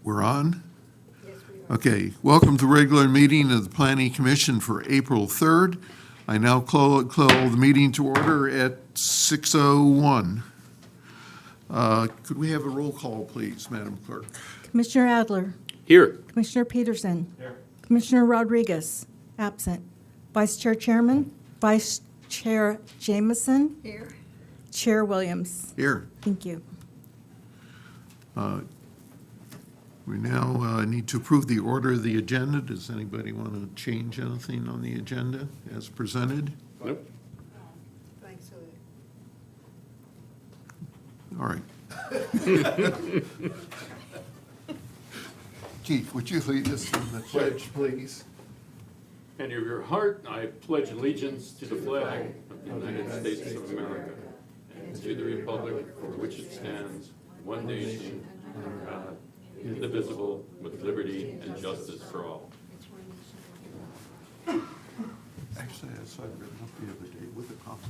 We're on? Yes, we are. Okay, welcome to regular meeting of the Planning Commission for April 3rd. I now call the meeting to order at 6:01. Could we have a roll call, please, Madam Clerk? Commissioner Adler. Here. Commissioner Peterson. Commissioner Rodriguez, absent. Vice Chair Chairman. Vice Chair Jameson. Here. Chair Williams. Here. Thank you. We now need to approve the order of the agenda. Does anybody want to change anything on the agenda as presented? Nope. All right. Keith, would you lead us in the pledge, please? And of your heart, I pledge allegiance to the flag of the United States of America and to the republic for which it stands, one nation, under God, indivisible, with liberty and justice for all. Actually, I saw it written up the other day with a copy.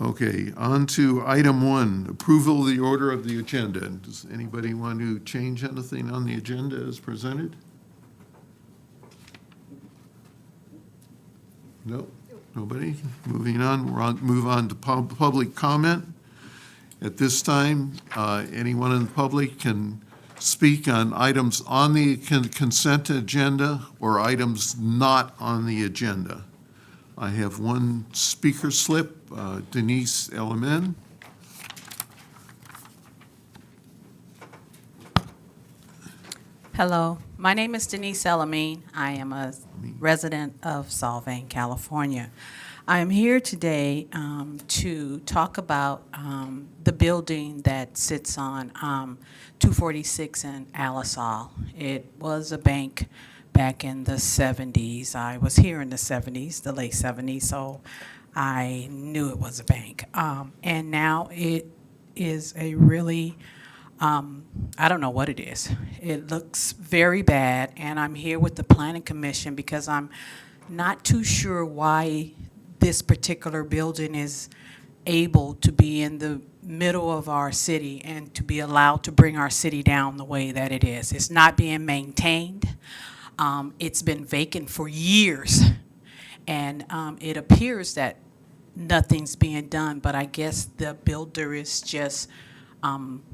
Okay, on to item 1, approval of the order of the agenda. Does anybody want to change anything on the agenda as presented? No, nobody? Moving on, move on to public comment. At this time, anyone in the public can speak on items on the consent agenda or items not on the agenda. I have one speaker slip, Denise Elliman. Hello, my name is Denise Elamine. I am a resident of Solvang, California. I am here today to talk about the building that sits on 246 in Alisal. It was a bank back in the 70s. I was here in the 70s, the late 70s, so I knew it was a bank. And now it is a really I don't know what it is. It looks very bad, and I'm here with the Planning Commission because I'm not too sure why this particular building is able to be in the middle of our city and to be allowed to bring our city down the way that it is. It's not being maintained. It's been vacant for years, and it appears that nothing's being done, but I guess the builder is just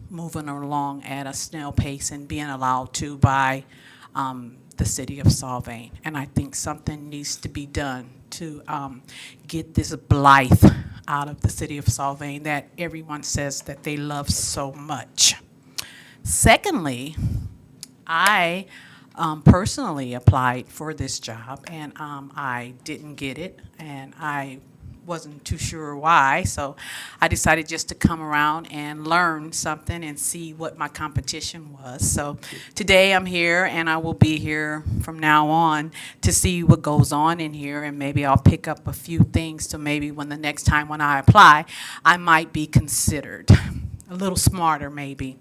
moving along at a snail pace and being allowed to by the city of Solvang. And I think something needs to be done to get this blight out of the city of Solvang that everyone says that they love so much. Secondly, I personally applied for this job, and I didn't get it, and I wasn't too sure why, so I decided just to come around and learn something and see what my competition was. So today I'm here, and I will be here from now on to see what goes on in here, and maybe I'll pick up a few things to maybe when the next time when I apply, I might be considered a little smarter maybe.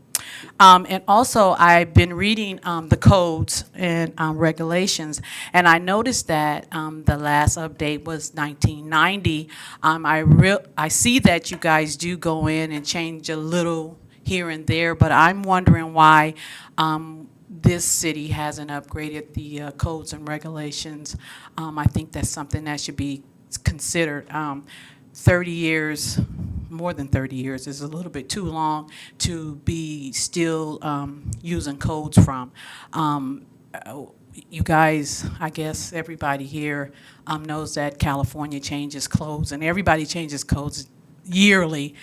And also, I've been reading the codes and regulations, and I noticed that the last update was 1990. I see that you guys do go in and change a little here and there, but I'm wondering why this city hasn't upgraded the codes and regulations. I think that's something that should be considered. 30 years, more than 30 years is a little bit too long to be still using codes from. You guys, I guess everybody here knows that California changes codes, and everybody changes codes yearly.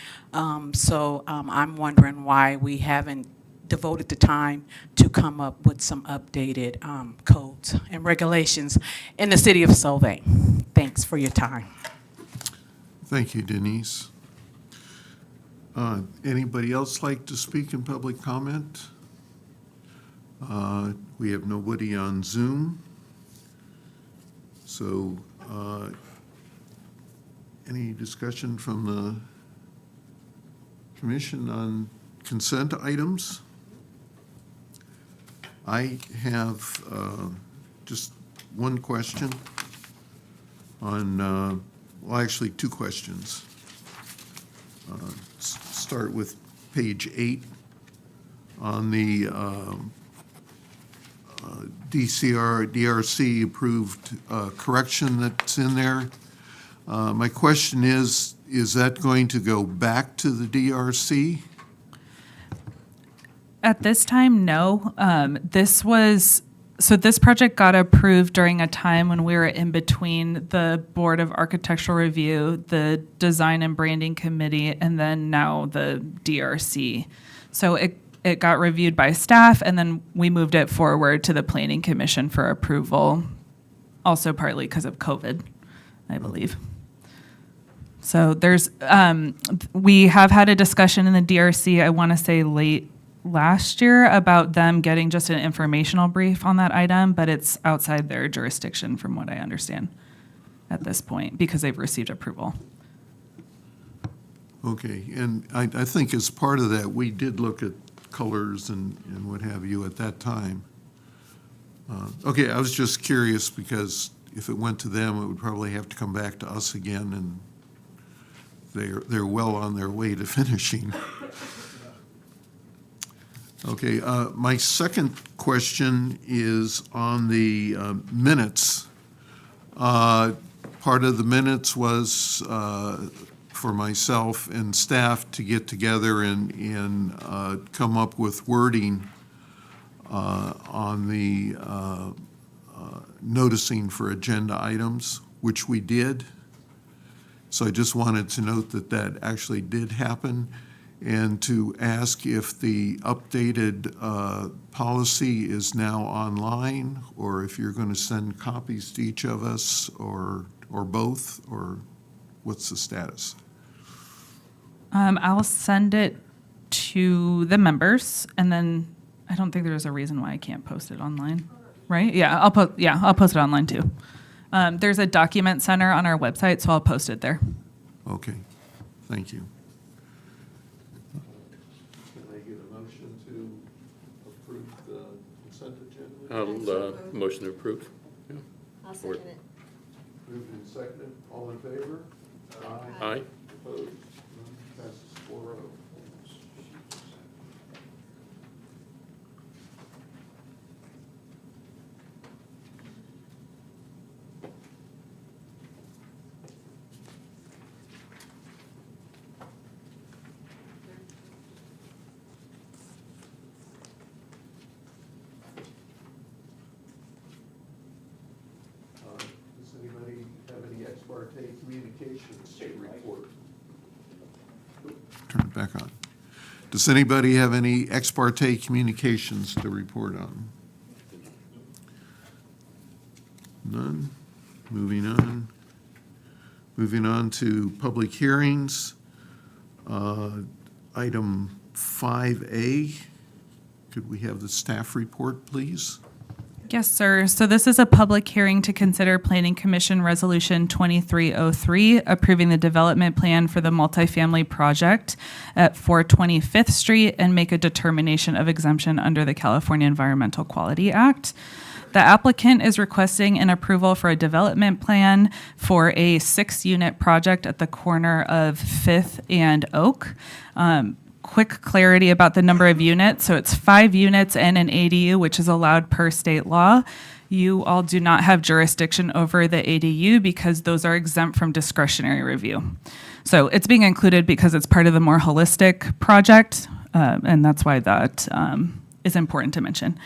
So I'm wondering why we haven't devoted the time to come up with some updated codes and regulations in the city of Solvang. Thanks for your time. Thank you, Denise. Anybody else like to speak in public comment? We have nobody on Zoom. So any discussion from the commission on consent items? I have just one question on, well, actually two questions. start with page 8 on the DRC approved correction that's in there. My question is that going to go back to the DRC? At this time, no. This project got approved during a time when we were in between the Board of Architectural Review, the Design and Branding Committee, and then now the DRC. So it got reviewed by staff, and then we moved it forward to the Planning Commission for approval, also partly because of COVID, I believe. So we have had a discussion in the DRC, I want to say late last year, about them getting just an informational brief on that item, but it's outside their jurisdiction from what I understand at this point because they've received approval. Okay, and I think as part of that, we did look at colors and what have you at that time. Okay, I was just curious because if it went to them, it would probably have to come back to us again, and they're well on their way to finishing. Okay, my second question is on the minutes. Part of the minutes was for myself and staff to get together and come up with wording on the noticing for agenda items, which we did. So I just wanted to note that that actually did happen, and to ask if the updated policy is now online, or if you're going to send copies to each of us, or both, or what's the status? I'll send it to the members, and then I don't think there's a reason why I can't post it online, right? Yeah, I'll post it online too. There's a document center on our website, so I'll post it there. Okay, thank you. Can I get a motion to approve the consent agenda? I'll motion to approve. Yeah. I'll second it. Moved and seconded, all in favor? Aye. Opposed? None. Passes 4-0. Does anybody have any ex parte communications to report? Turn it back on. Does anybody have any ex parte communications to report on? None. Moving on. Moving on to public hearings. Item 5A. Could we have the staff report, please? Yes, sir. So this is a public hearing to consider Planning Commission Resolution 2303, approving the development plan for the multifamily project at 420 Fifth Street and make a determination of exemption under the California Environmental Quality Act. The applicant is requesting an approval for a development plan for a 6-unit project at the corner of 5th and Oak. Quick clarity about the number of units. So it's 5 units and an ADU, which is allowed per state law. You all do not have jurisdiction over the ADU because those are exempt from discretionary review. So it's being included because it's part of the more holistic project, and that's why that is important to mention.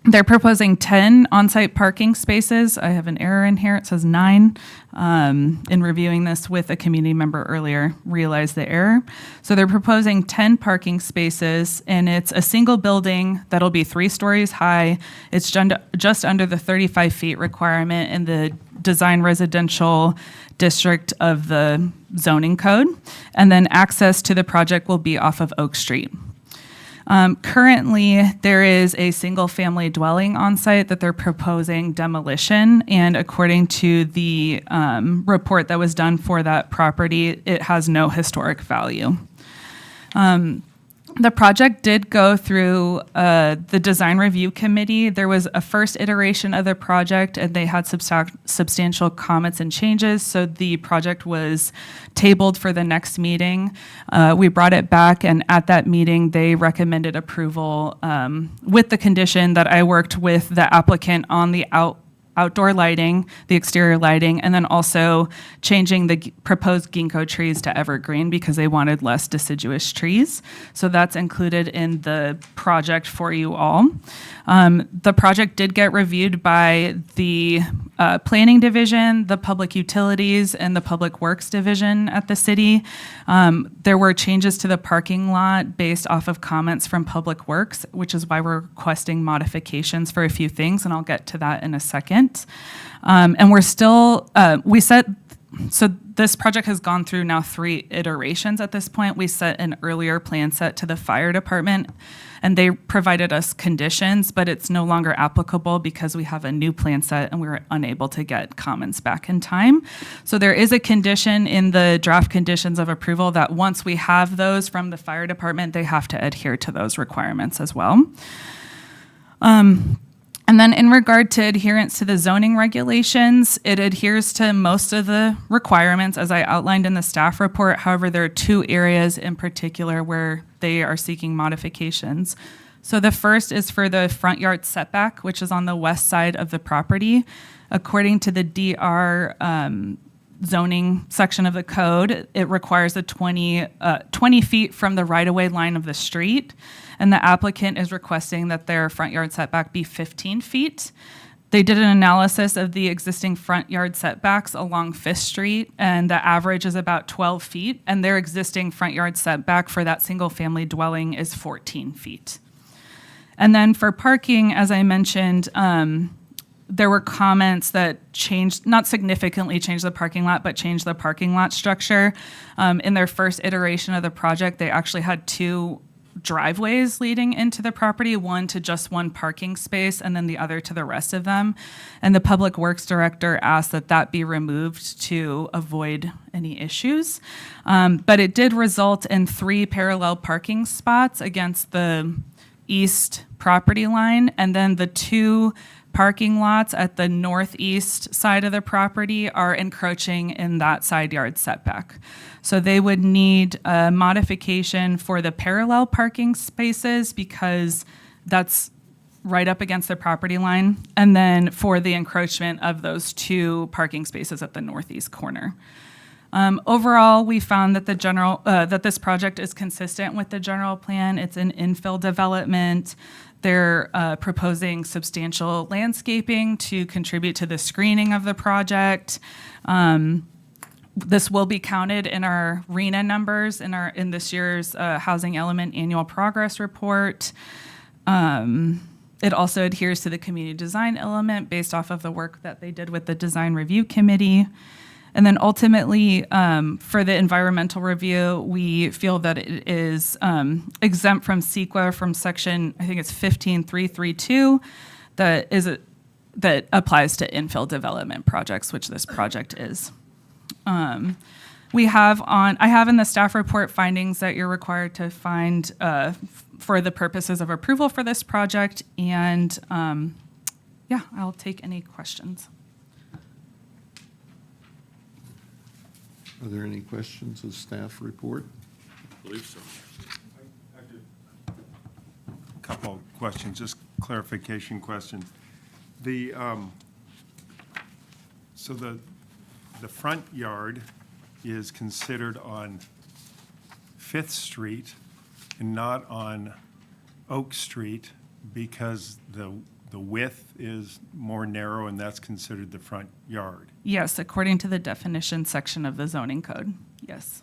They're proposing 10 on-site parking spaces. I have an error in here. It says 9. In reviewing this with a community member earlier, realized the error. So they're proposing 10 parking spaces, and it's a single building that'll be 3 stories high. It's just under the 35 feet requirement in the design residential district of the zoning code. And then access to the project will be off of Oak Street. Currently, there is a single-family dwelling on site that they're proposing demolition, and according to the report that was done for that property, it has no historic value. The project did go through the design review committee. There was a first iteration of the project, and they had substantial comments and changes, so the project was tabled for the next meeting. We brought it back, and at that meeting, they recommended approval with the condition that I worked with the applicant on the outdoor lighting, the exterior lighting, and then also changing the proposed ginkgo trees to evergreen because they wanted less deciduous trees. So that's included in the project for you all. The project did get reviewed by the planning division, the public utilities, and the public works division at the city. There were changes to the parking lot based off of comments from public works, which is why we're requesting modifications for a few things, and I'll get to that in a second. And we're still, so this project has gone through now 3 iterations at this point. We set an earlier plan set to the fire department, and they provided us conditions, but it's no longer applicable because we have a new plan set and we were unable to get comments back in time. So there is a condition in the draft conditions of approval that once we have those from the fire department, they have to adhere to those requirements as well. And then in regard to adherence to the zoning regulations, it adheres to most of the requirements as I outlined in the staff report. However, there are 2 areas in particular where they are seeking modifications. So the first is for the front yard setback, which is on the west side of the property. According to the DR zoning section of the code, it requires a 20 feet from the right-of-way line of the street, and the applicant is requesting that their front yard setback be 15 feet. They did an analysis of the existing front yard setbacks along 5th Street, and the average is about 12 feet, and their existing front yard setback for that single-family dwelling is 14 feet. And then for parking, as I mentioned, there were comments that changed, not significantly changed the parking lot, but changed the parking lot structure. In their first iteration of the project, they actually had 2 driveways leading into the property, one to just one parking space and then the other to the rest of them. And the public works director asked that that be removed to avoid any issues. But it did result in 3 parallel parking spots against the east property line, and then the 2 parking lots at the northeast side of the property are encroaching in that side yard setback. So they would need a modification for the parallel parking spaces because that's right up against the property line, and then for the encroachment of those 2 parking spaces at the northeast corner. Overall, we found that that this project is consistent with the general plan. It's an infill development. They're proposing substantial landscaping to contribute to the screening of the project. This will be counted in our RHNA numbers in this year's Housing Element Annual Progress Report. It also adheres to the community design element based off of the work that they did with the design review committee. And then ultimately, for the environmental review, we feel that it is exempt from CEQA from section, I think it's 15332, that applies to infill development projects, which this project is. I have in the staff report findings that you're required to find for the purposes of approval for this project, and yeah, I'll take any questions. Are there any questions of staff report? I believe so. Couple questions, just clarification questions. So the front yard is considered on 5th Street and not on Oak Street because the width is more narrow and that's considered the front yard. Yes, according to the definition section of the zoning code, yes.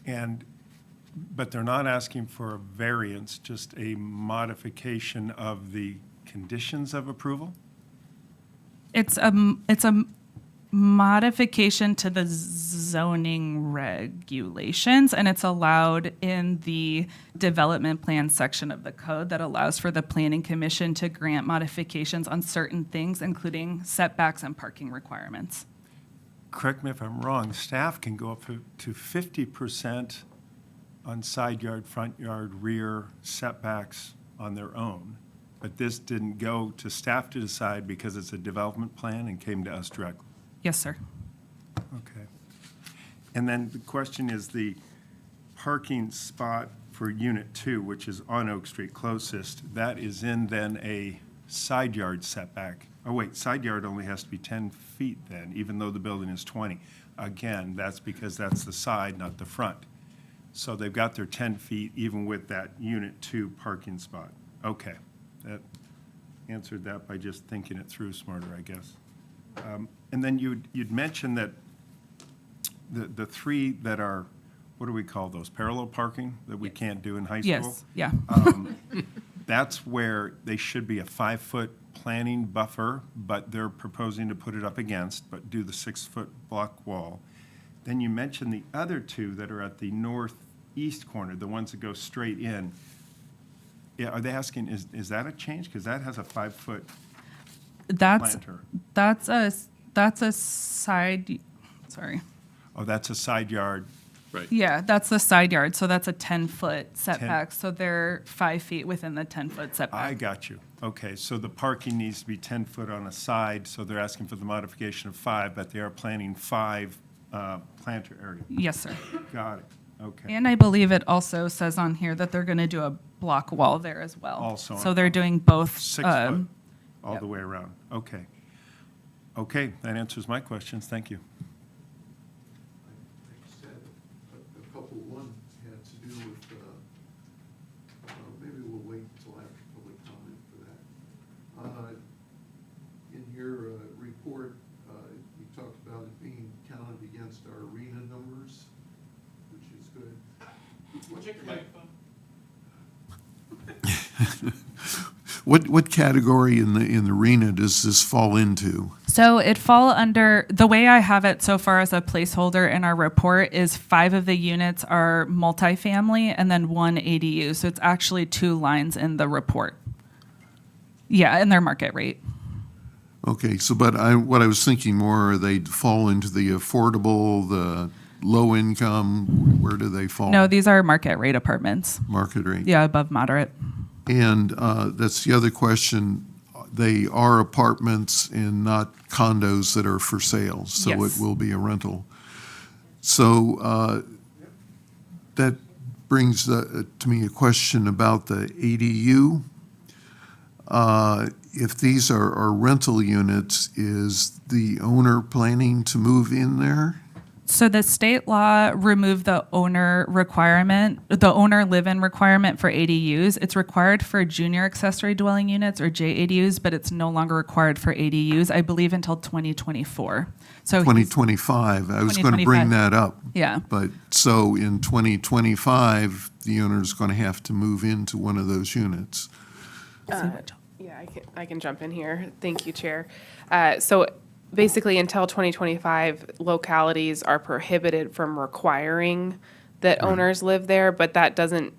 But they're not asking for a variance, just a modification of the conditions of approval? It's a modification to the zoning regulations, and it's allowed in the development plan section of the code that allows for the planning commission to grant modifications on certain things, including setbacks and parking requirements. Correct me if I'm wrong, staff can go up to 50% on side yard, front yard, rear setbacks on their own. But this didn't go to staff to decide because it's a development plan and came to us directly. Yes, sir. Okay. And then the question is the parking spot for Unit 2, which is on Oak Street closest, that is in then a side yard setback. Oh, wait, side yard only has to be 10 feet then, even though the building is 20. Again, that's because that's the side, not the front. So they've got their 10 feet even with that Unit 2 parking spot. Okay, that answered that by just thinking it through smarter, I guess. And then you'd mentioned that the three that are, what do we call those, parallel parking that we can't do in high school? Yes, yeah. That's where they should be a 5-foot planning buffer, but they're proposing to put it up against, but do the 6-foot block wall. Then you mentioned the other two that are at the northeast corner, the ones that go straight in. Yeah, are they asking, is that a change? Because that has a 5-foot That's planter. that's a side, sorry. Oh, that's a side yard. Right. Yeah, that's the side yard, so that's a 10-foot setback, so they're 5 feet within the 10-foot I setback. got you. Okay, so the parking needs to be 10 foot on a side, so they're asking for the modification of 5, but they are planning 5 planter area. Yes, sir. Got it. Okay. And I believe it also says on here that they're going to do a block wall there as well. Also So on- they're doing both. 6 foot all yep. the way around. Okay. Okay, that answers my questions. Thank you. I just had a couple. One had to do with, maybe we'll wait until after public comment for that. In your report, you talked about it being counted against our arena numbers, which is good. Check your microphone. What category in the arena does this fall into? So it fall under, the way I have it so far as a placeholder in our report is 5 of the units are multifamily and then 1 ADU. So it's actually 2 lines in the report. Yeah, and their market rate. Okay, so what I was thinking more, they'd fall into the affordable, the low income, where do they fall? No, these are market rate apartments. Market rate? Yeah, above moderate. And that's the other question. They are apartments and not condos that are for sale, so it Yes. will be a rental. So that brings to me a question about the ADU. If these are rental units, is the owner planning to move in there? So the state law removed the owner requirement, the owner live-in requirement for ADUs. It's required for junior accessory dwelling units or JADUs, but it's no longer required for ADUs, I believe, until 2024. So 2025, I was going to bring 2025. that up. Yeah. But, so in 2025, the owner's going to have to move into one of those units. Yeah, I can jump in here. Thank you, Chair. So basically, until 2025, localities are prohibited from requiring that owners live there, but that doesn't,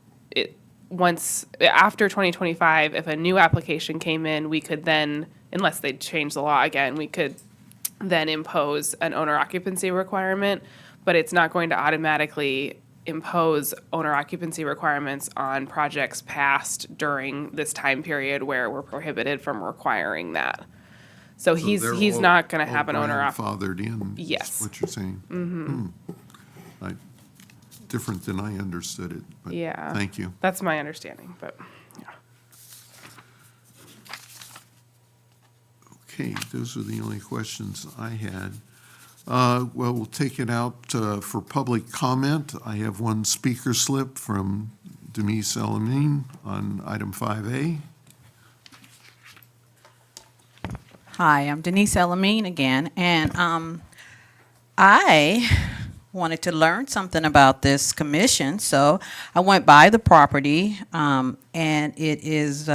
after 2025, if a new application came in, we could then, unless they change the law again, we could then impose an owner occupancy requirement, but it's not going to automatically impose owner occupancy requirements on projects passed during this time period where we're prohibited from requiring that. So he's they're not going to all have an owner grandfathered in. is Yes. what you're saying. Different than I understood it, but Yeah. thank you. That's my understanding, but yeah. Okay, those are the only questions I had. Well, we'll take it out for public comment. I have one speaker slip from Denise Elamine on item 5A. Hi, I'm Denise Elamine again, and I wanted to learn something about this commission, so I went by the property, and it is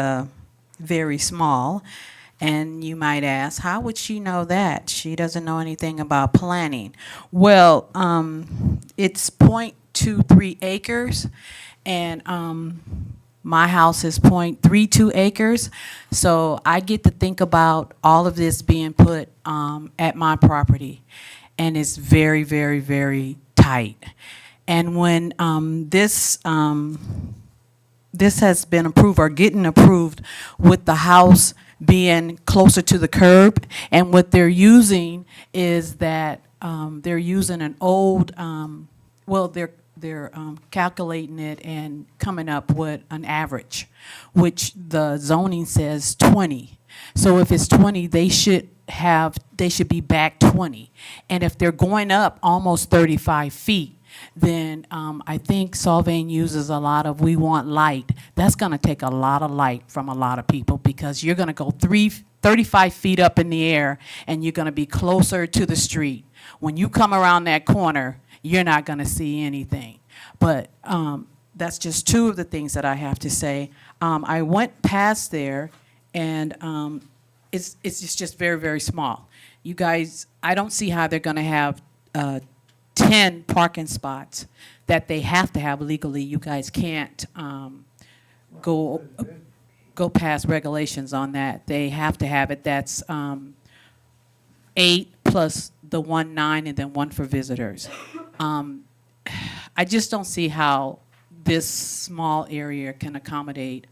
very small. And you might ask, how would she know that? She doesn't know anything about planning. Well, it's 0.23 acres, and my house is 0.32 acres. So I get to think about all of this being put at my property, and it's very, very, very tight. And when this has been approved or getting approved with the house being closer to the curb, and what they're using is that they're using an old, well, they're calculating it and coming up with an average, which the zoning says 20. So if it's 20, they should be back 20. And if they're going up almost 35 feet, then I think Solvang uses a lot of "we want light." That's going to take a lot of light from a lot of people, because you're going to go 35 feet up in the air and you're going to be closer to the street. When you come around that corner, you're not going to see anything. But that's just two of the things that I have to say. I went past there, and it's just very, very small. You guys, I don't see how they're going to have 10 parking spots that they have to have legally. You guys can't go past regulations on that. They have to have it. That's 8 plus the 1 9 and then 1 for visitors. I just don't see how this small area can accommodate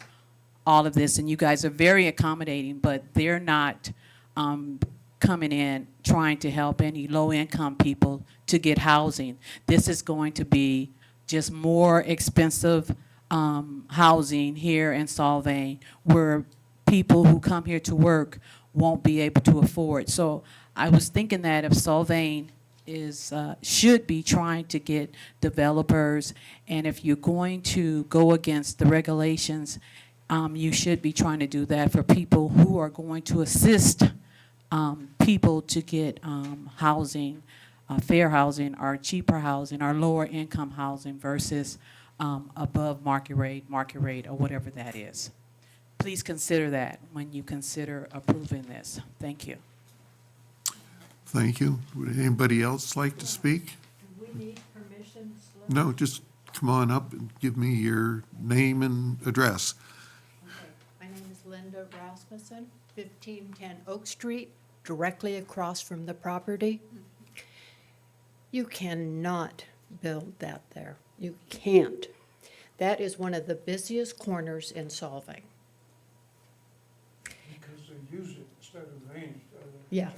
all of this. And you guys are very accommodating, but they're not coming in trying to help any low-income people to get housing. This is going to be just more expensive housing here in Solvang, where people who come here to work won't be able to afford. So I was thinking that if Solvang should be trying to get developers, and if you're going to go against the regulations, you should be trying to do that for people who are going to assist people to get housing, fair housing, or cheaper housing, or lower income housing versus above market rate, or whatever that is. Please consider that when you consider approving this. Thank you. Thank you. Would anybody else like to speak? Do we need permission slip? No, just come on up and give me your name and address. Okay. My name is Linda Rasmussen, 1510 Oak Street, directly across from the property. You cannot build that there. You can't. That is one of the busiest corners in Solvang. Because they use it instead of range. Yeah.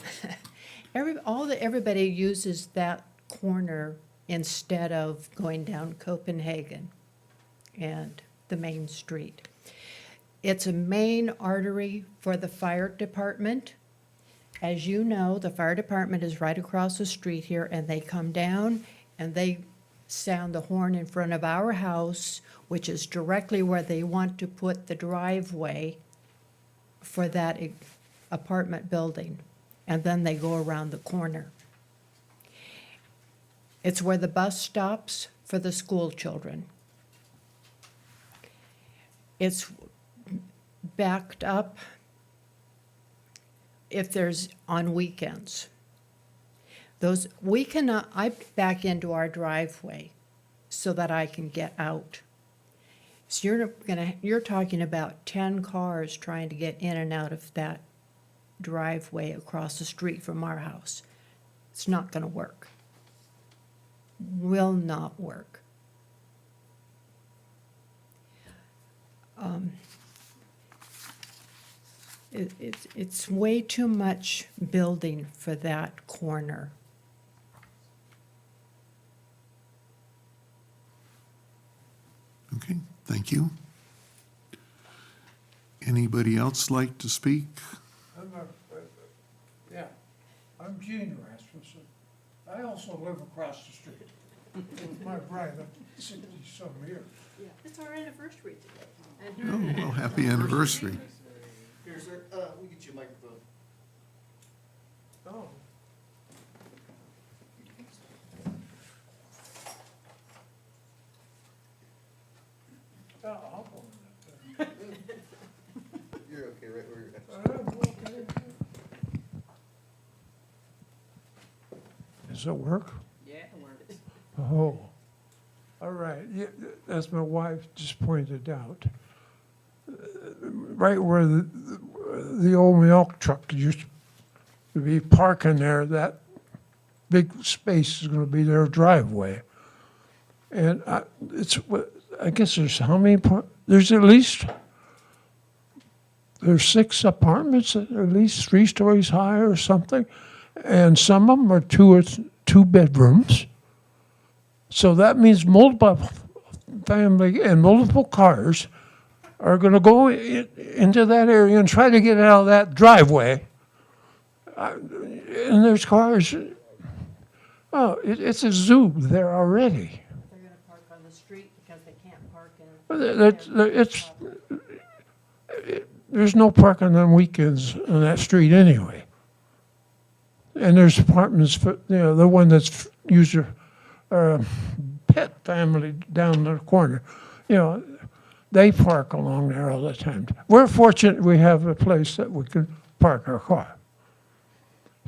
Everybody uses that corner instead of going down Copenhagen and the main street. It's a main artery for the fire department. As you know, the fire department is right across the street here, and they come down and they sound the horn in front of our house, which is directly where they want to put the driveway for that apartment building. And then they go around the corner. It's where the bus stops for the school children. It's backed up if there's on weekends. I back into our driveway so that I can get out. So you're talking about 10 cars trying to get in and out of that driveway across the street from our house. It's not going to work. Will not work. It's way too much building for that corner. Okay, thank you. Anybody else like to speak? Yeah, I'm Gene Rasmussen. I also live across the street with my bride of 60-some years. It's our anniversary today. Oh, well, happy anniversary. Here, sir, we'll get you a microphone. Oh. I'll go in that. You're okay, right where you're at. Does it work? Yeah, it works. Oh, all right. Yeah, as my wife just pointed out, right where the old milk truck used to be parking there, that big space is going to be their driveway. And I guess there's how many, there's at least, there's 6 apartments that are at least 3 stories high or something. And some of them are 2 bedrooms. So that means multiple family and multiple cars are going to go into that area and try to get out of that driveway. And there's cars. Oh, it's a zoo there already. They're gonna park on the street because they can't park in. There's no parking on weekends on that street anyway. And there's apartments for, the one that's user, pet family down the corner. They park along there all the time. We're fortunate we have a place that we can park our car.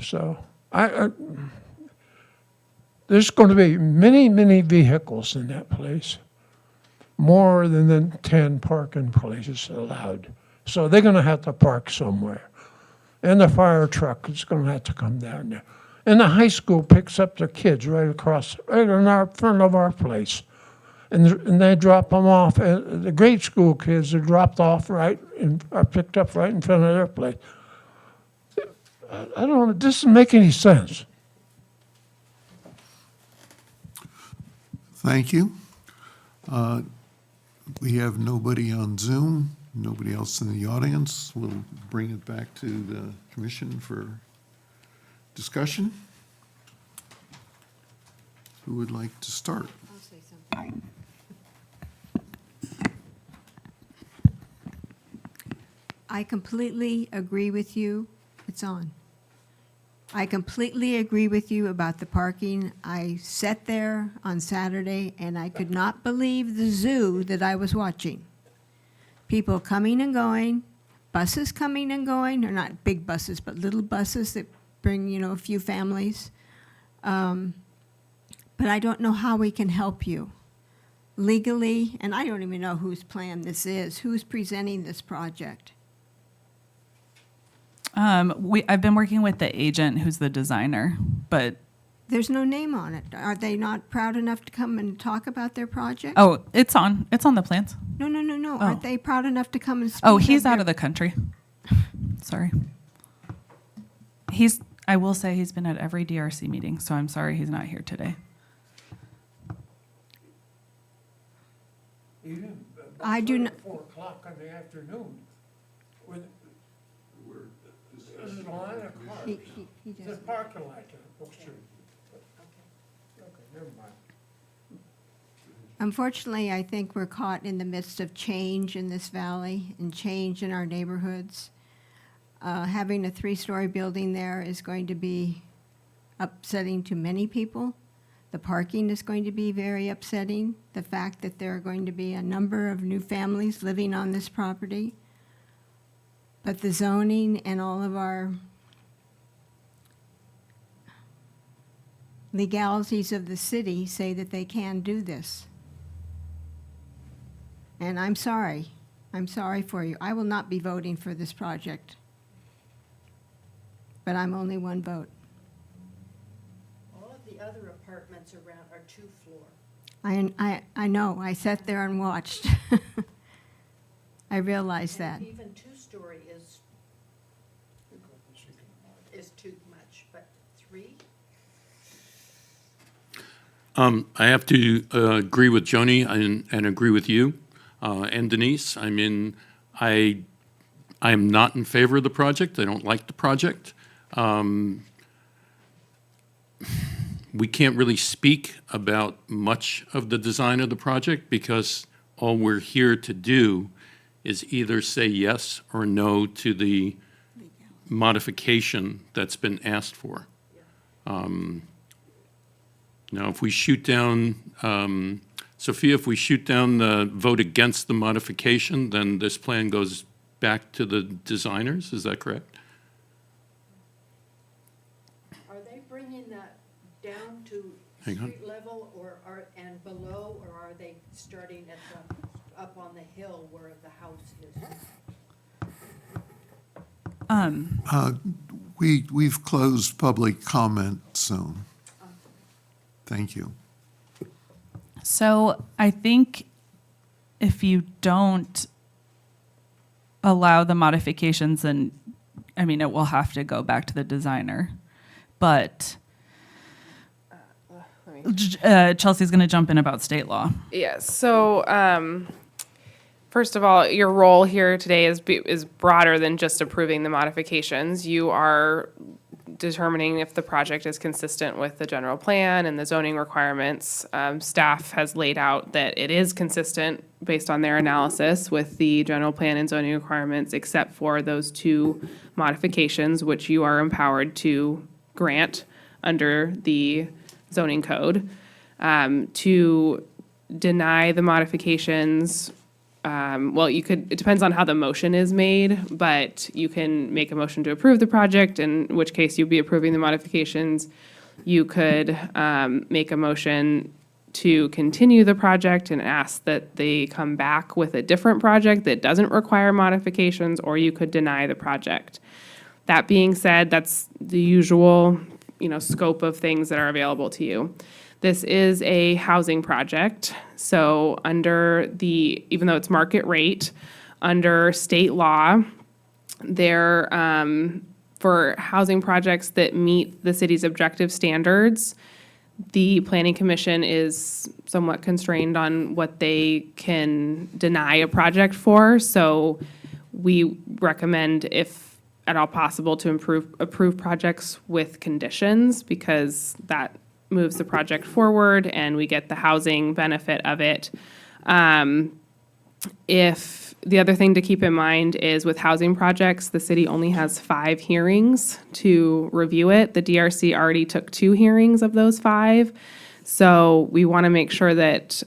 So there's going to be many, many vehicles in that place, more than the 10 parking places allowed. So they're going to have to park somewhere. And the fire truck is going to have to come down there. And the high school picks up their kids right in front of our place. And they drop them off. The grade school kids are dropped off are picked up right in front of their place. I don't know, it doesn't make any sense. Thank you. We have nobody on Zoom, nobody else in the audience. We'll bring it back to the commission for discussion. Who would like to start? I'll say something. I completely agree with you. It's on. I completely agree with you about the parking. I sat there on Saturday and I could not believe the zoo that I was watching. People coming and going, buses coming and going, or not big buses, but little buses that bring, a few families. But I don't know how we can help you legally, and I don't even know whose plan this is. Who's presenting this project? I've been working with the agent who's the designer, but There's no name on it. Are they not proud enough to come and talk about their project? oh, it's on the plans. No. Oh. Aren't they proud enough to come and speak? Oh, he's out of the country. Sorry. I will say he's been at every DRC meeting, so I'm sorry he's not here today. I do not. 4 o'clock in the afternoon. There's a line of cars. He The doesn't. parking lot on Oak Street. Okay, never mind. Unfortunately, I think we're caught in the midst of change in this valley and change in our neighborhoods. Having a 3-story building there is going to be upsetting to many people. The parking is going to be very upsetting. The fact that there are going to be a number of new families living on this property. But the zoning and all of our legalities of the city say that they can do this. And I'm sorry. I'm sorry for you. I will not be voting for this project. But I'm only one vote. All of the other apartments around are 2-floor. I know. I sat there and watched. I realize that. And even 2-story is too much, but 3? I have to agree with Joni and agree with you and Denise. I mean, I am not in favor of the project. I don't like the project. We can't really speak about much of the design of the project because all we're here to do is either say yes or no to the modification that's been asked for. Now, if we shoot down, Sophia, if we shoot down the vote against the modification, then this plan goes back to the designers, is that correct? Are they bringing that down to Hang on. street level and below, or are they starting up on the hill where the house is? We've closed public comment soon. Thank you. So I think if you don't allow the modifications, then, I mean, it will have to go back to the designer. But Chelsea's going to jump in about state law. Yes. So, first of all, your role here today is broader than just approving the modifications. You are determining if the project is consistent with the general plan and the zoning requirements. Staff has laid out that it is consistent based on their analysis with the general plan and zoning requirements, except for those two modifications, which you are empowered to grant under the zoning code. To deny the modifications, well, it depends on how the motion is made, but you can make a motion to approve the project, in which case you'd be approving the modifications. You could make a motion to continue the project and ask that they come back with a different project that doesn't require modifications, or you could deny the project. That being said, that's the usual, scope of things that are available to you. This is a housing project, so even though it's market rate, under state law, for housing projects that meet the city's objective standards, the Planning Commission is somewhat constrained on what they can deny a project for. So we recommend, if at all possible, to approve projects with conditions, because that moves the project forward and we get the housing benefit of it. If the other thing to keep in mind is with housing projects, the city only has 5 hearings to review it. The DRC already took 2 hearings of those 5. So we want to make sure that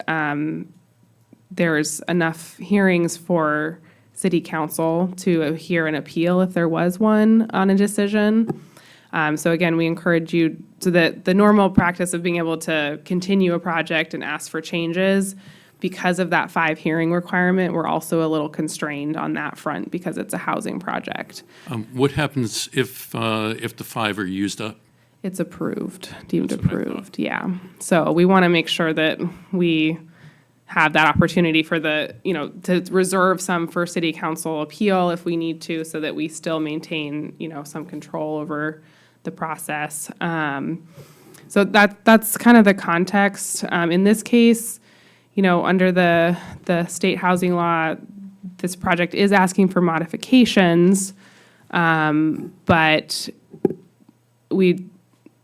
there's enough hearings for city council to hear an appeal if there was one on a decision. So again, we encourage you, so that the normal practice of being able to continue a project and ask for changes, because of that 5 hearing requirement, we're also a little constrained on that front because it's a housing project. What happens if the 5 are used up? It's approved, deemed That's what I thought. approved, yeah. So we want to make sure that we have that opportunity for to reserve some for city council appeal if we need to, so that we still maintain, some control over the process. So that's kind of the context. In this case, under the state housing law, this project is asking for modifications, but we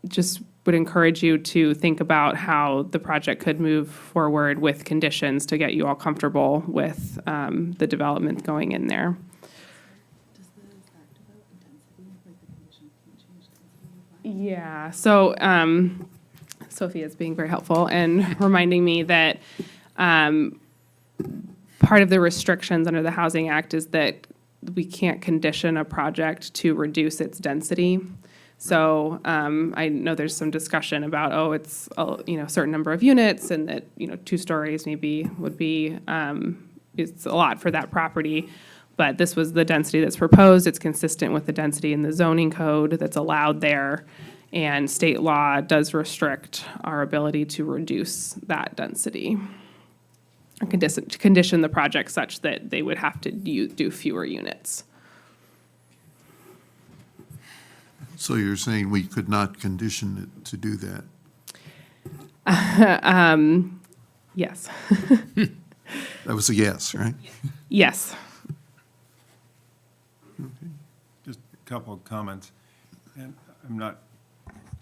just would encourage you to think about how the project could move forward with conditions to get you all comfortable with the development going in there. Yeah, so Sophia is being very helpful and reminding me that part of the restrictions under the Housing Act is that we can't condition a project to reduce its density. So I know there's some discussion about, it's a certain number of units, and that 2 stories maybe would be it's a lot for that property. But this was the density that's proposed. It's consistent with the density in the zoning code that's allowed there. And state law does restrict our ability to reduce that density. Or condition the project such that they would have to do fewer units. So you're saying we could not condition it to do that? Yes. That was a yes, right? Yes. Just a couple of comments. And I'm not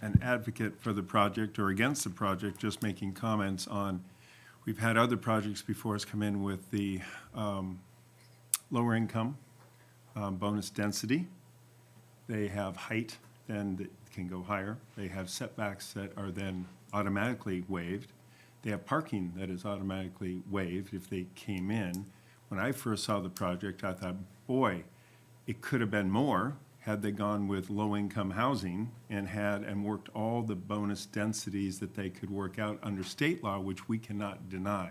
an advocate for the project or against the project, just making comments on, we've had other projects before us come in with the lower income bonus density. They have height then that can go higher. They have setbacks that are then automatically waived. They have parking that is automatically waived if they came in. When I first saw the project, I thought, boy, it could have been more had they gone with low-income housing and worked all the bonus densities that they could work out under state law, which we cannot deny.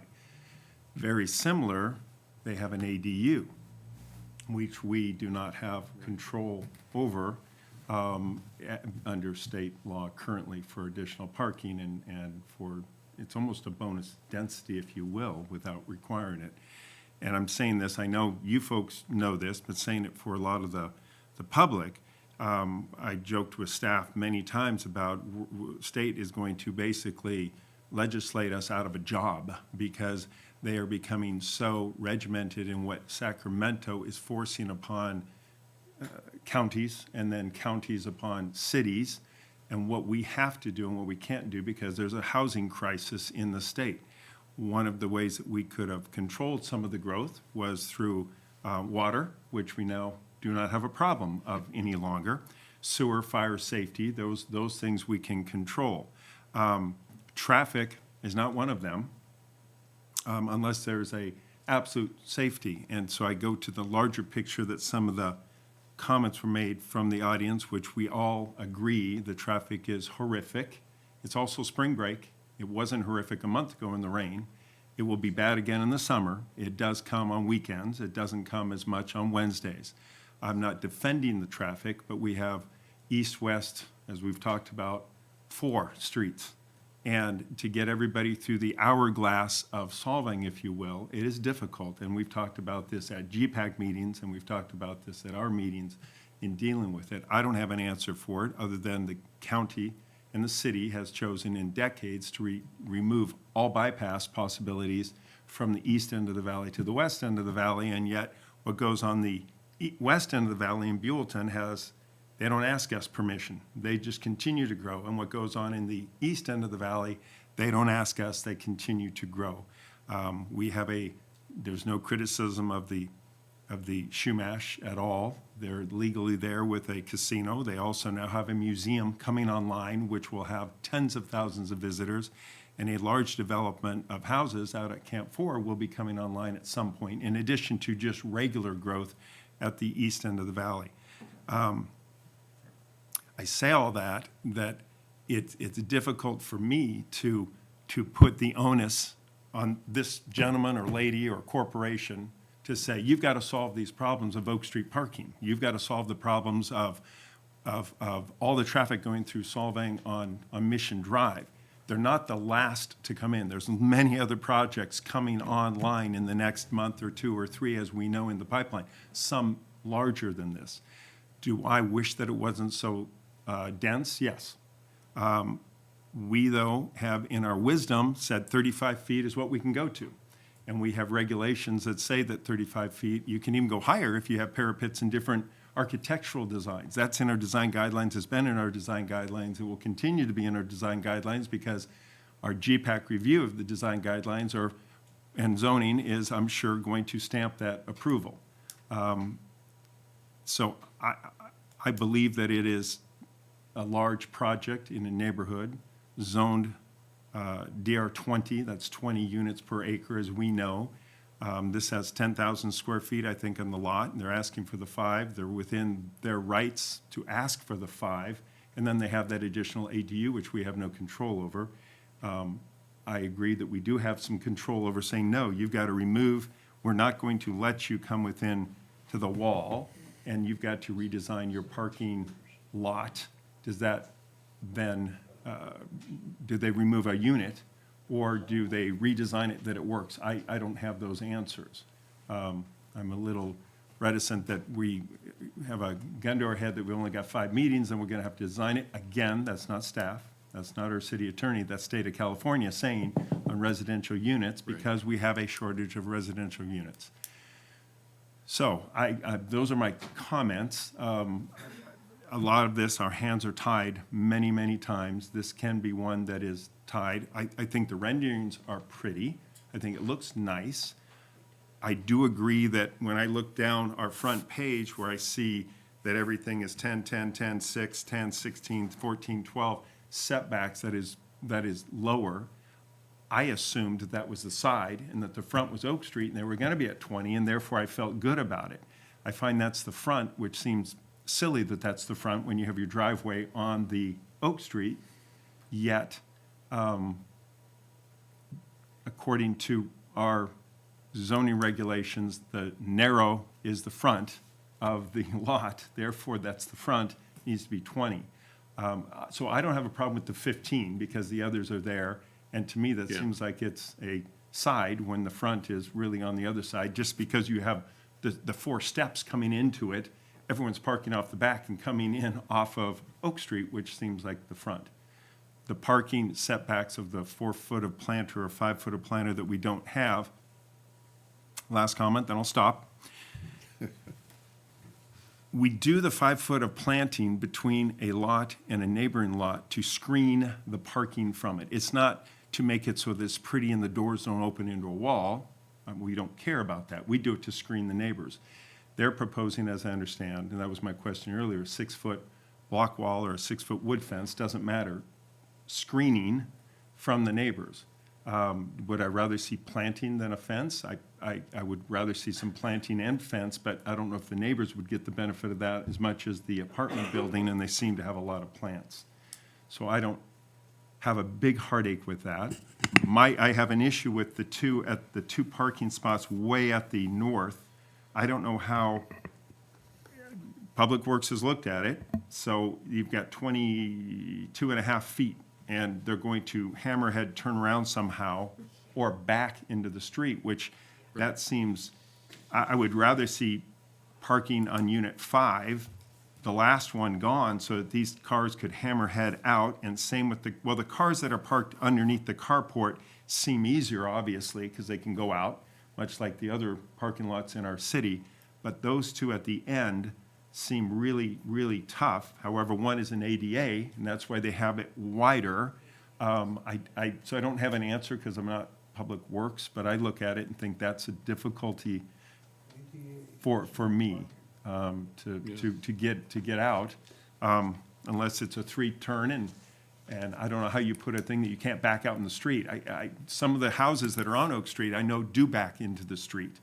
Very similar, they have an ADU, which we do not have control over under state law currently for additional parking and for it's almost a bonus density, if you will, without requiring it. And I'm saying this, I know you folks know this, but saying it for a lot of the public, I joked with staff many times about state is going to basically legislate us out of a job because they are becoming so regimented in what Sacramento is forcing upon counties and then counties upon cities, and what we have to do and what we can't do because there's a housing crisis in the state. One of the ways that we could have controlled some of the growth was through water, which we now do not have a problem of any longer. Sewer, fire safety, those things we can control. Traffic is not one of them unless there's a absolute safety. And so I go to the larger picture that some of the comments were made from the audience, which we all agree the traffic is horrific. It's also spring break. It wasn't horrific a month ago in the rain. It will be bad again in the summer. It does come on weekends. It doesn't come as much on Wednesdays. I'm not defending the traffic, but we have east-west, as we've talked about, 4 streets. And to get everybody through the hourglass of Solvang, if you will, it is difficult. And we've talked about this at GPAC meetings, and we've talked about this at our meetings in dealing with it. I don't have an answer for it, other than the county and the city has chosen in decades to remove all bypass possibilities from the east end of the valley to the west end of the valley, and yet what goes on the west end of the valley in Buellton they don't ask us permission. They just continue to grow. And what goes on in the east end of the valley, they don't ask us, they continue to grow. There's no criticism of the Shumash at all. They're legally there with a casino. They also now have a museum coming online, which will have tens of thousands of visitors, and a large development of houses out at Camp 4 will be coming online at some point, in addition to just regular growth at the east end of the valley. I say all that it's difficult for me to put the onus on this gentleman or lady or corporation to say, you've got to solve these problems of Oak Street parking. You've got to solve the problems of all the traffic going through Solvang on Mission Drive. They're not the last to come in. There's many other projects coming online in the next month or 2 or 3, as we know in the pipeline, some larger than this. Do I wish that it wasn't so dense? Yes. We, though, have in our wisdom said 35 feet is what we can go to. And we have regulations that say that 35 feet, you can even go higher if you have parapets and different architectural designs. That's in our design guidelines, has been in our design guidelines, it will continue to be in our design guidelines because our GPAC review of the design guidelines and zoning is, I'm sure, going to stamp that approval. So I believe that it is a large project in a neighborhood zoned DR20, that's 20 units per acre, as we know. This has 10,000 square feet, I think, on the lot, and they're asking for the 5. They're within their rights to ask for the 5, and then they have that additional ADU, which we have no control over. I agree that we do have some control over saying, no, you've got to remove, we're not going to let you come within to the wall, and you've got to redesign your parking lot. Does that then, do they remove a unit, or do they redesign it that it works? I don't have those answers. I'm a little reticent that we have a gun to our head that we only got 5 meetings and we're going to have to design it. Again, that's not staff. That's not our city attorney. That's state of California saying on residential units, because we have a shortage of residential units. So those are my comments. A lot of this, our hands are tied many, many times. This can be one that is tied. I think the renderings are pretty. I think it looks nice. I do agree that when I look down our front page where I see that everything is 10, 10, 10, 6, 10, 16, 14, 12 setbacks, that is lower. I assumed that was the side and that the front was Oak Street and they were going to be at 20, and therefore I felt good about it. I find that's the front, which seems silly that that's the front when you have your driveway on the Oak Street, yet according to our zoning regulations, the narrow is the front of the lot, therefore that's the front, needs to be 20. So I don't have a problem with the 15 because the others are there, And to me, that Yeah. seems like it's a side when the front is really on the other side, just because you have the 4 steps coming into it. Everyone's parking off the back and coming in off of Oak Street, which seems like the front. The parking setbacks of the 4 foot of planter or 5 foot of planter that we don't have. Last comment, then I'll stop. We do the 5 foot of planting between a lot and a neighboring lot to screen the parking from it. It's not to make it so that it's pretty and the doors don't open into a wall. We don't care about that. We do it to screen the neighbors. They're proposing, as I understand, and that was my question earlier, 6 foot block wall or a 6 foot wood fence, doesn't matter, screening from the neighbors. Would I rather see planting than a fence? I would rather see some planting and fence, but I don't know if the neighbors would get the benefit of that as much as the apartment building, and they seem to have a lot of plants. So I don't have a big heartache with that. I have an issue with the 2 parking spots way at the north. I don't know how Public Works has looked at it. So you've got 22 and a half feet, and they're going to hammerhead turn around somehow or back into the street, which that seems, I would rather see parking on Unit 5, the last one gone, so that these cars could hammerhead out, and same with the cars that are parked underneath the carport seem easier, obviously, because they can go out, much like the other parking lots in our city, but those 2 at the end seem really, really tough. However, one is an ADA, and that's why they have it wider. So I don't have an answer because I'm not Public Works, but I look at it and think that's a difficulty for me to get out, unless it's a 3-turn, and I don't know how you put a thing that you can't back out in the street. Some of the houses that are on Oak Street, I know do back into the street,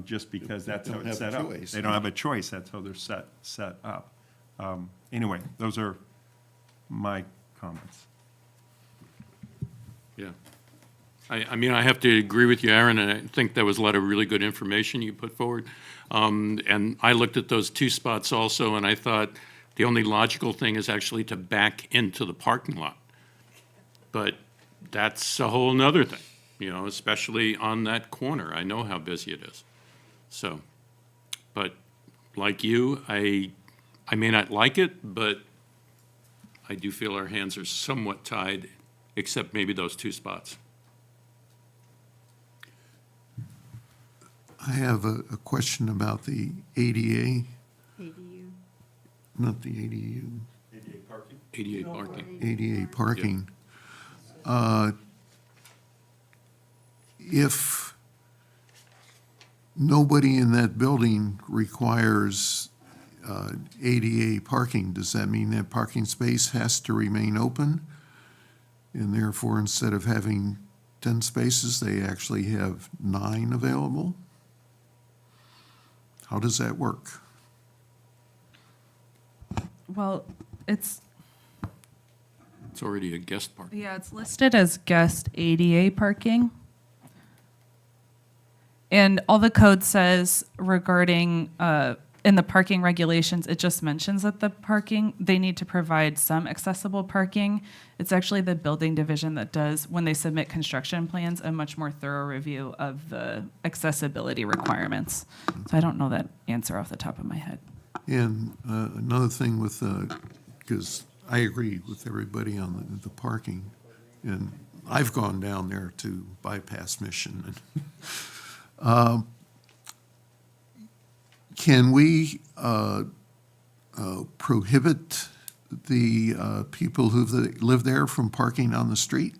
just because that's how Don't it's have a set up. choice. They don't have a choice, that's how they're set up. Anyway, those are my comments. Yeah. I mean, I have to agree with you, Aaron, and I think there was a lot of really good information you put forward. And I looked at those 2 spots also, and I thought the only logical thing is actually to back into the parking lot. But that's a whole nother thing, you know, especially on that corner. I know how busy it is. So, but like you, I may not like it, but I do feel our hands are somewhat tied, except maybe those 2 spots. I have a question about the ADA, ADU. not the ADU, ADA parking. ADA parking. If nobody in that building requires ADA parking, does that mean that parking space has to remain open? And therefore, instead of having 10 spaces, they actually have 9 available? How does that work? Well, it's It's already a guest park. Yeah, it's listed as guest ADA parking. And all the code says regarding, in the parking regulations, it just mentions that they need to provide some accessible parking. It's actually the building division that does, when they submit construction plans, a much more thorough review of the accessibility requirements. So I don't know that answer off the top of my head. And another thing with, because I agree with everybody on the parking, and I've gone down there to bypass Mission. Can we prohibit the people who live there from parking on the street?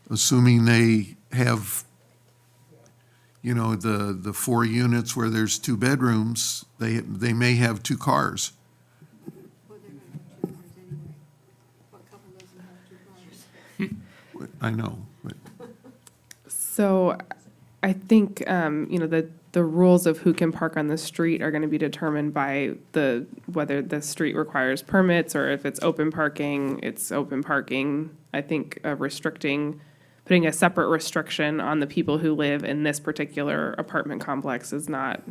Assuming they have, you know, the 4 units where there's 2 bedrooms, they may have 2 cars. Well, they're gonna have 2 cars anyway. What couple doesn't have 2 cars? I know, but So I think, the rules of who can park on the street are going to be determined by whether the street requires permits, or if it's open parking, it's open parking. I think putting a separate restriction on the people who live in this particular apartment complex is not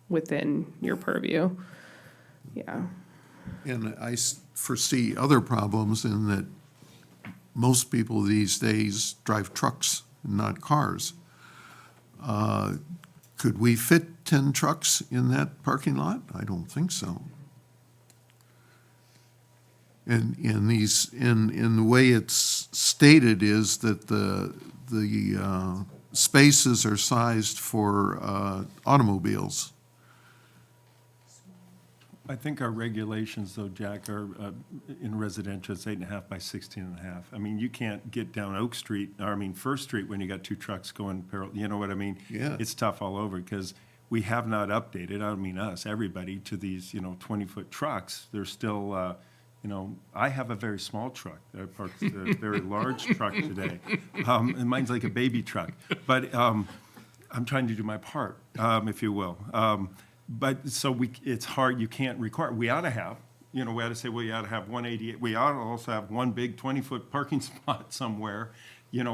within your purview. Yeah. and I foresee other problems in that most people these days drive trucks, not cars. Could we fit 10 trucks in that parking lot? I don't think so. And in the way it's stated is that the spaces are sized for automobiles. I think our regulations, though, Jack, are in residential, it's 8.5 by 16.5. I mean, you can't get down Oak Street, or I mean, First Street when you got two trucks going parallel, you know what I mean? Yeah. It's tough all over, because we have not updated, I don't mean us, everybody, to these, 20-foot trucks. There's still, I have a very small truck. I parked a very large truck today. And mine's like a baby truck. But I'm trying to do my part, if you will. But so it's hard, you can't require, we ought to have, we ought to say, well, you ought to have 188. We ought to also have one big 20-foot parking spot somewhere,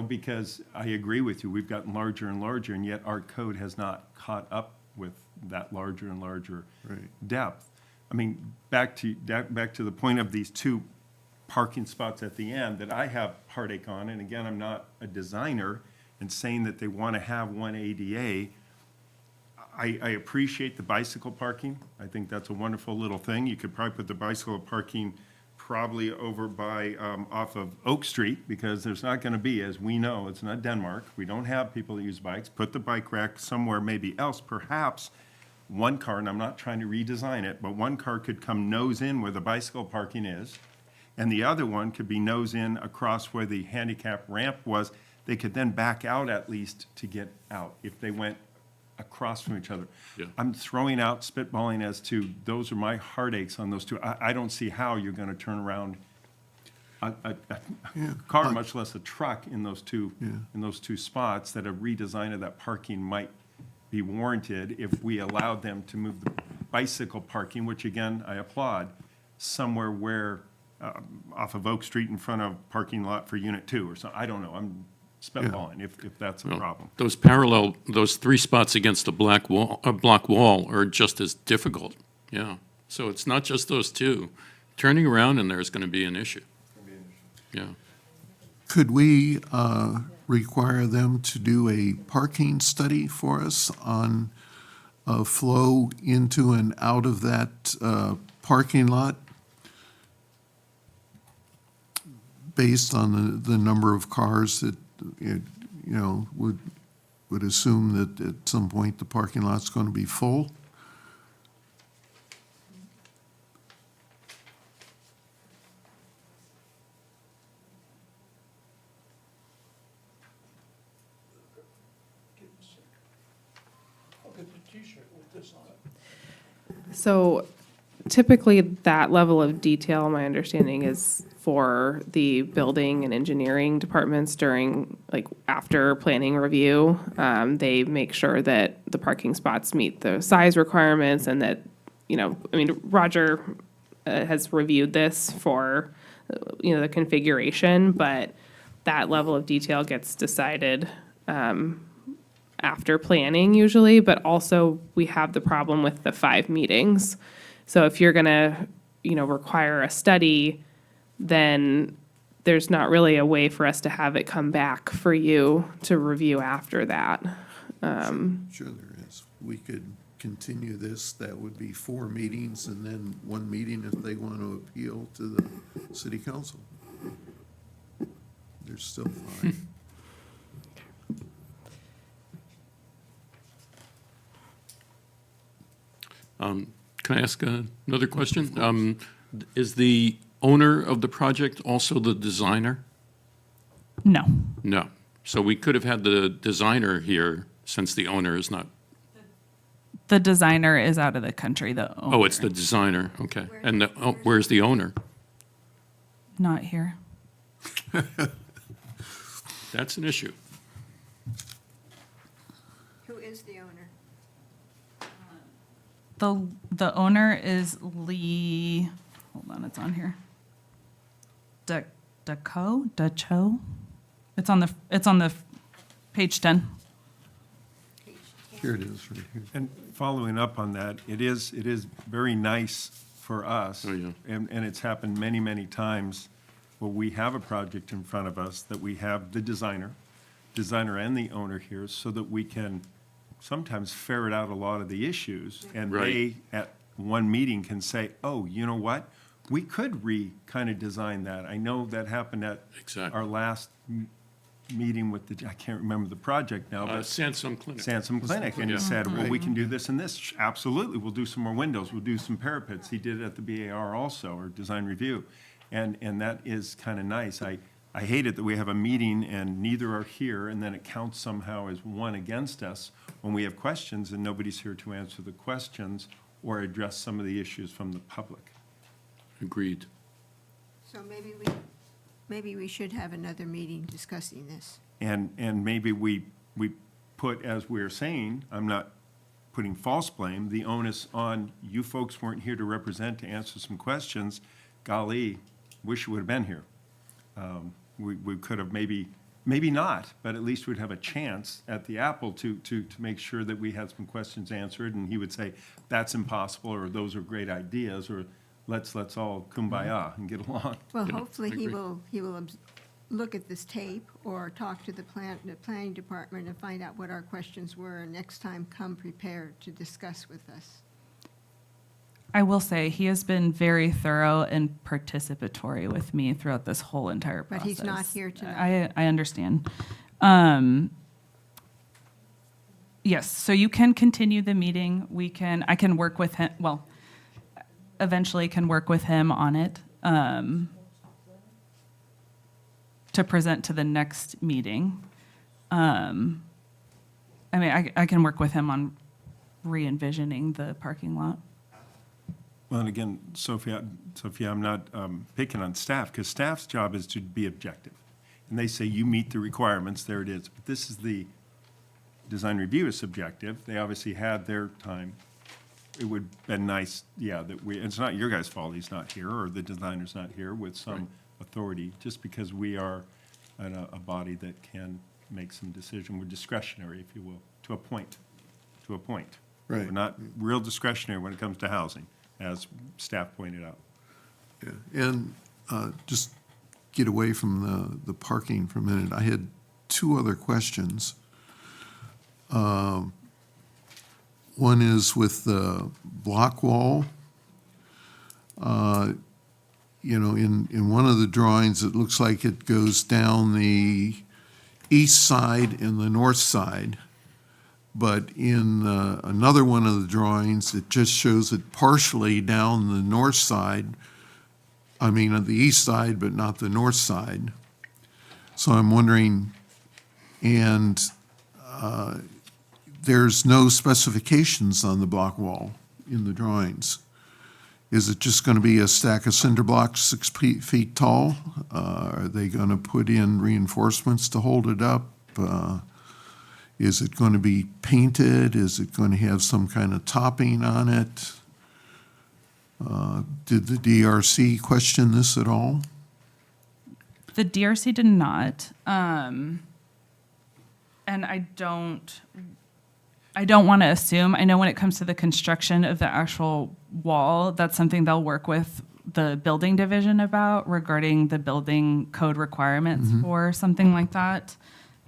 because I agree with you, we've gotten larger and larger, and yet our code has not caught up with that larger and larger depth. I mean, back to the point of these two parking spots at the end that I have heartache on, and again, I'm not a designer, and saying that they want to have one ADA, I appreciate the bicycle parking. I think that's a wonderful little thing. You could probably put the bicycle parking probably over by, off of Oak Street, because there's not going to be, as we know, it's not Denmark. We don't have people that use bikes. Put the bike rack somewhere maybe else. Perhaps one car, and I'm not trying to redesign it, but one car could come nose in where the bicycle parking is, and the other one could be nose in across where the handicap ramp was. They could then back out at least to get out if they went across from each other. Yeah. I'm throwing out, spitballing as to, those are my heartaches on those two. I don't see how you're going to turn around a car, much less a truck, in those two spots, that a redesign of that parking might be warranted if we allowed them to move the bicycle parking, which again, I applaud, somewhere where, off of Oak Street in front of parking lot for Unit 2 or something. I don't know. I'm spitballing if that's a Well, problem. those three spots against a block wall are just as difficult, yeah. So it's not just those two. Turning around in there is going to be an issue. Yeah. Could we require them to do a parking study for us on flow into and out of that parking lot based on the number of cars that, would assume that at some point the parking lot's going to be full? So typically, that level of detail, my understanding, is for the building and engineering departments during, after planning review. They make sure that the parking spots meet the size requirements, and that, Roger has reviewed this for, the configuration, but that level of detail gets decided after planning usually, but also we have the problem with the 5 meetings. So if you're gonna, require a study, then there's not really a way for us to have it come back for you to review after that. Sure there is. We could continue this. That would be 4 meetings and then 1 meeting if they want to appeal to the city council. There's still 5. Can I ask another question? Is the owner of the project also the designer? No. No. So we could have had the designer here, since the owner is not. The designer is out of the country, the owner. Oh, it's the designer, okay. And where's the owner? Not here. That's an issue. Who is the owner? The owner is Lee, hold on, it's on here. Dacho? It's on the page 10. Here it is, right here. And following up on that, it is very nice for us. Oh, yeah. And it's happened many, many times well, we have a project in front of us that we have the designer and the owner here, so that we can sometimes ferret out a lot of the issues. And Right. they, at one meeting, can say, oh, you know what? We could kind of design that. I know that happened at Exactly. our last meeting with I can't remember the project now, but Sansum Clinic. Sansom Clinic, and he Yeah. said, well, we can do this and this. Absolutely, we'll do some more windows, we'll do some parapets. He did it at the BAR also, or design review. And that is kind of nice. I hate it that we have a meeting and neither are here, and then it counts somehow as one against us when we have questions and nobody's here to answer the questions or address some of the issues from the public. Agreed. So maybe we should have another meeting discussing this. And maybe we put, as we're saying, I'm not putting false blame, the onus on you folks weren't here to represent, to answer some questions. Golly, wish you would have been here. We could have maybe not, but at least we'd have a chance at the Apple to make sure that we had some questions answered, and he would say, that's impossible, or those are great ideas, or let's all kumbaya and get along. Well, Yeah, hopefully I he agree. will look at this tape or talk to the planning department and find out what our questions were, and next time come prepared to discuss with us. I will say, he has been very thorough and participatory with me throughout this whole entire But process. he's not here tonight. I understand. Yes, so you can continue the meeting. I can work with him, well, eventually can work with him on it to present to the next meeting. I mean, I can work with him on re-envisioning the parking lot. Well, and again, Sophia, I'm not picking on staff, because staff's job is to be objective. And they say, you meet the requirements, there it is. But this is the design review is subjective. They obviously had their time. It would have been nice, yeah, that it's not your guys' fault he's not here, or the designer's not here with some authority, just because we are a body that can make some decision. We're discretionary, if you will, to a point. Right. We're not real discretionary when it comes to housing, as staff pointed out. Yeah. And just get away from the parking for a minute. I had two other questions. One is with the block wall. You know, in one of the drawings, it looks like it goes down the east side and the north side. But in another one of the drawings, it just shows it partially down the north side. I mean, on the east side, but not the north side. So I'm wondering, and there's no specifications on the block wall in the drawings. Is it just going to be a stack of cinder blocks 6 feet tall? Are they going to put in reinforcements to hold it up? Is it going to be painted? Is it going to have some kind of topping on it? Did the DRC question this at all? The DRC did not, and I don't want to assume. I know when it comes to the construction of the actual wall, that's something they'll work with the building division about regarding the building code requirements for something like that.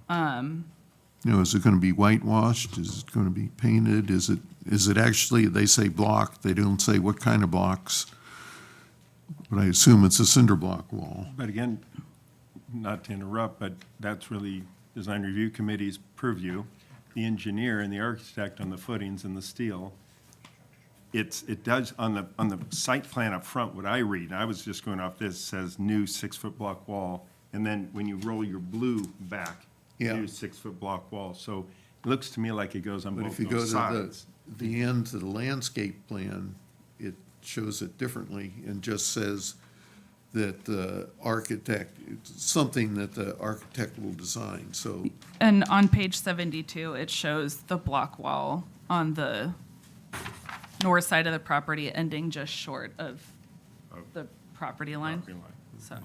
You know, is it going to be whitewashed? Is it going to be painted? Is it actually, they say block, they don't say what kind of blocks, but I assume it's a cinder block wall. But again, not to interrupt, but that's really Design Review Committee's purview. The engineer and the architect on the footings and the steel, it does, on the site plan up front, what I read, I was just going off this, says new 6-foot block wall, and then when you roll your blue back, Yeah. new 6-foot block wall. So it looks to me like it goes on But both if you go those to sides. the end to the landscape plan, it shows it differently and just says that the architect, it's something that the architect will design, so. And on page 72, it shows the block wall on the north side of the property ending just short of the property line. Property line. So,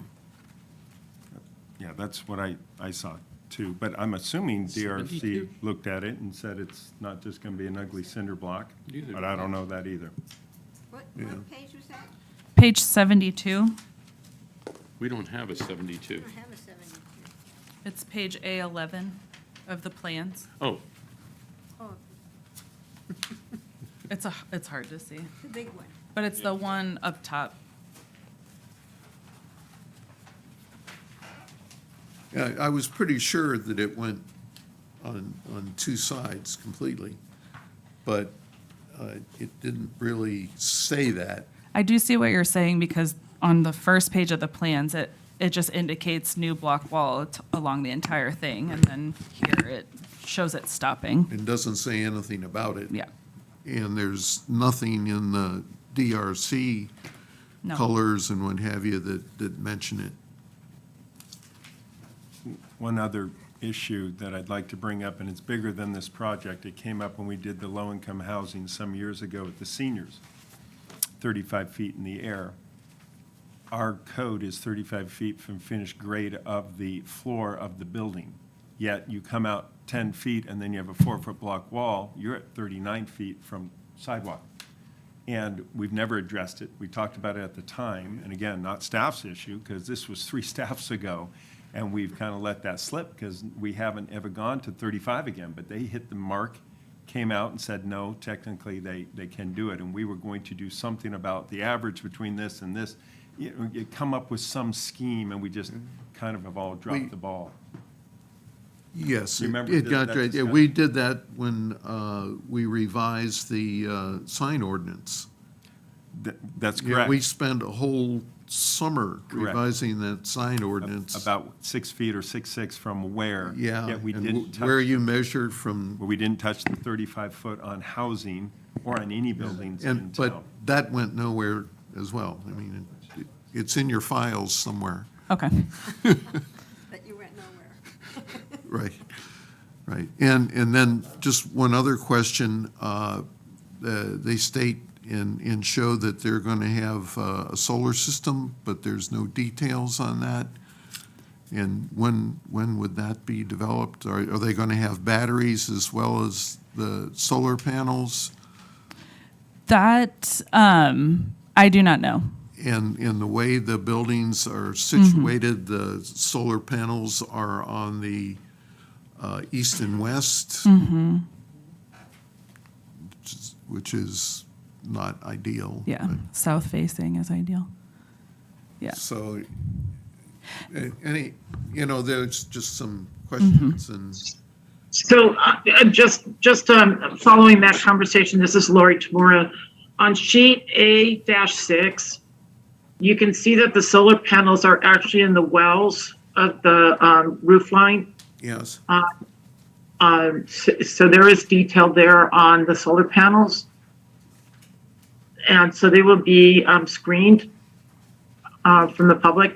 Yeah, that's what I saw too. But I'm assuming DRC 72? looked at it and said it's not just going to be an ugly cinder block, Neither but did I I. don't know that either. What Yeah. page was that? page 72. We don't have a 72. It's page A11 of the plans. Oh, It's hard to see, The big one. but it's the one up top. Yeah, I was pretty sure that it went on two sides completely, but it didn't really say that. I do see what you're saying because on the first page of the plans, it just indicates new block wall along the entire thing, and then here it shows it stopping. It doesn't say anything about it. Yeah. And there's nothing in the DRC No. colors and what have you that mention it. One other issue that I'd like to bring up, and it's bigger than this project. It came up when we did the low-income housing some years ago with the seniors, 35 feet in the air. Our code is 35 feet from finished grade of the floor of the building. Yet you come out 10 feet and then you have a 4-foot block wall, you're at 39 feet from sidewalk. And we've never addressed it. We talked about it at the time, and again, not staff's issue, because this was 3 staffs ago. And we've kind of let that slip because we haven't ever gone to 35 again. But they hit the mark, came out and said, no, technically they can do it. And we were going to do something about the average between this and this. You come up with some scheme, and we just kind of have all dropped the ball. Yes, You remember it that got, discussion? we did that when we revised the sign ordinance. That's Yeah, correct. we spent a whole summer Correct. revising that sign ordinance. About 6 feet or 6'6" from where. Yeah, Yet we and didn't where touch, you measured from, where we didn't touch the 35-foot on housing or on any buildings in and, but town. that went nowhere as well. I mean, it's in your files somewhere. Okay. But you went nowhere. Right, right. And then just one other question. They state and show that they're going to have a solar system, but there's no details on that. And when would that be developed? Are they going to have batteries as well as the solar panels? That, I do not know. And in the way the buildings are situated, the solar panels are on the east and west, which is not ideal. Yeah, south facing is ideal. Yeah. So, any, there's just some questions and, So just following that conversation, this is Lori Tamura. On sheet A-6, you can see that the solar panels are actually in the wells of the roof line. yes, So there is detail there on the solar panels. And so they will be screened from the public.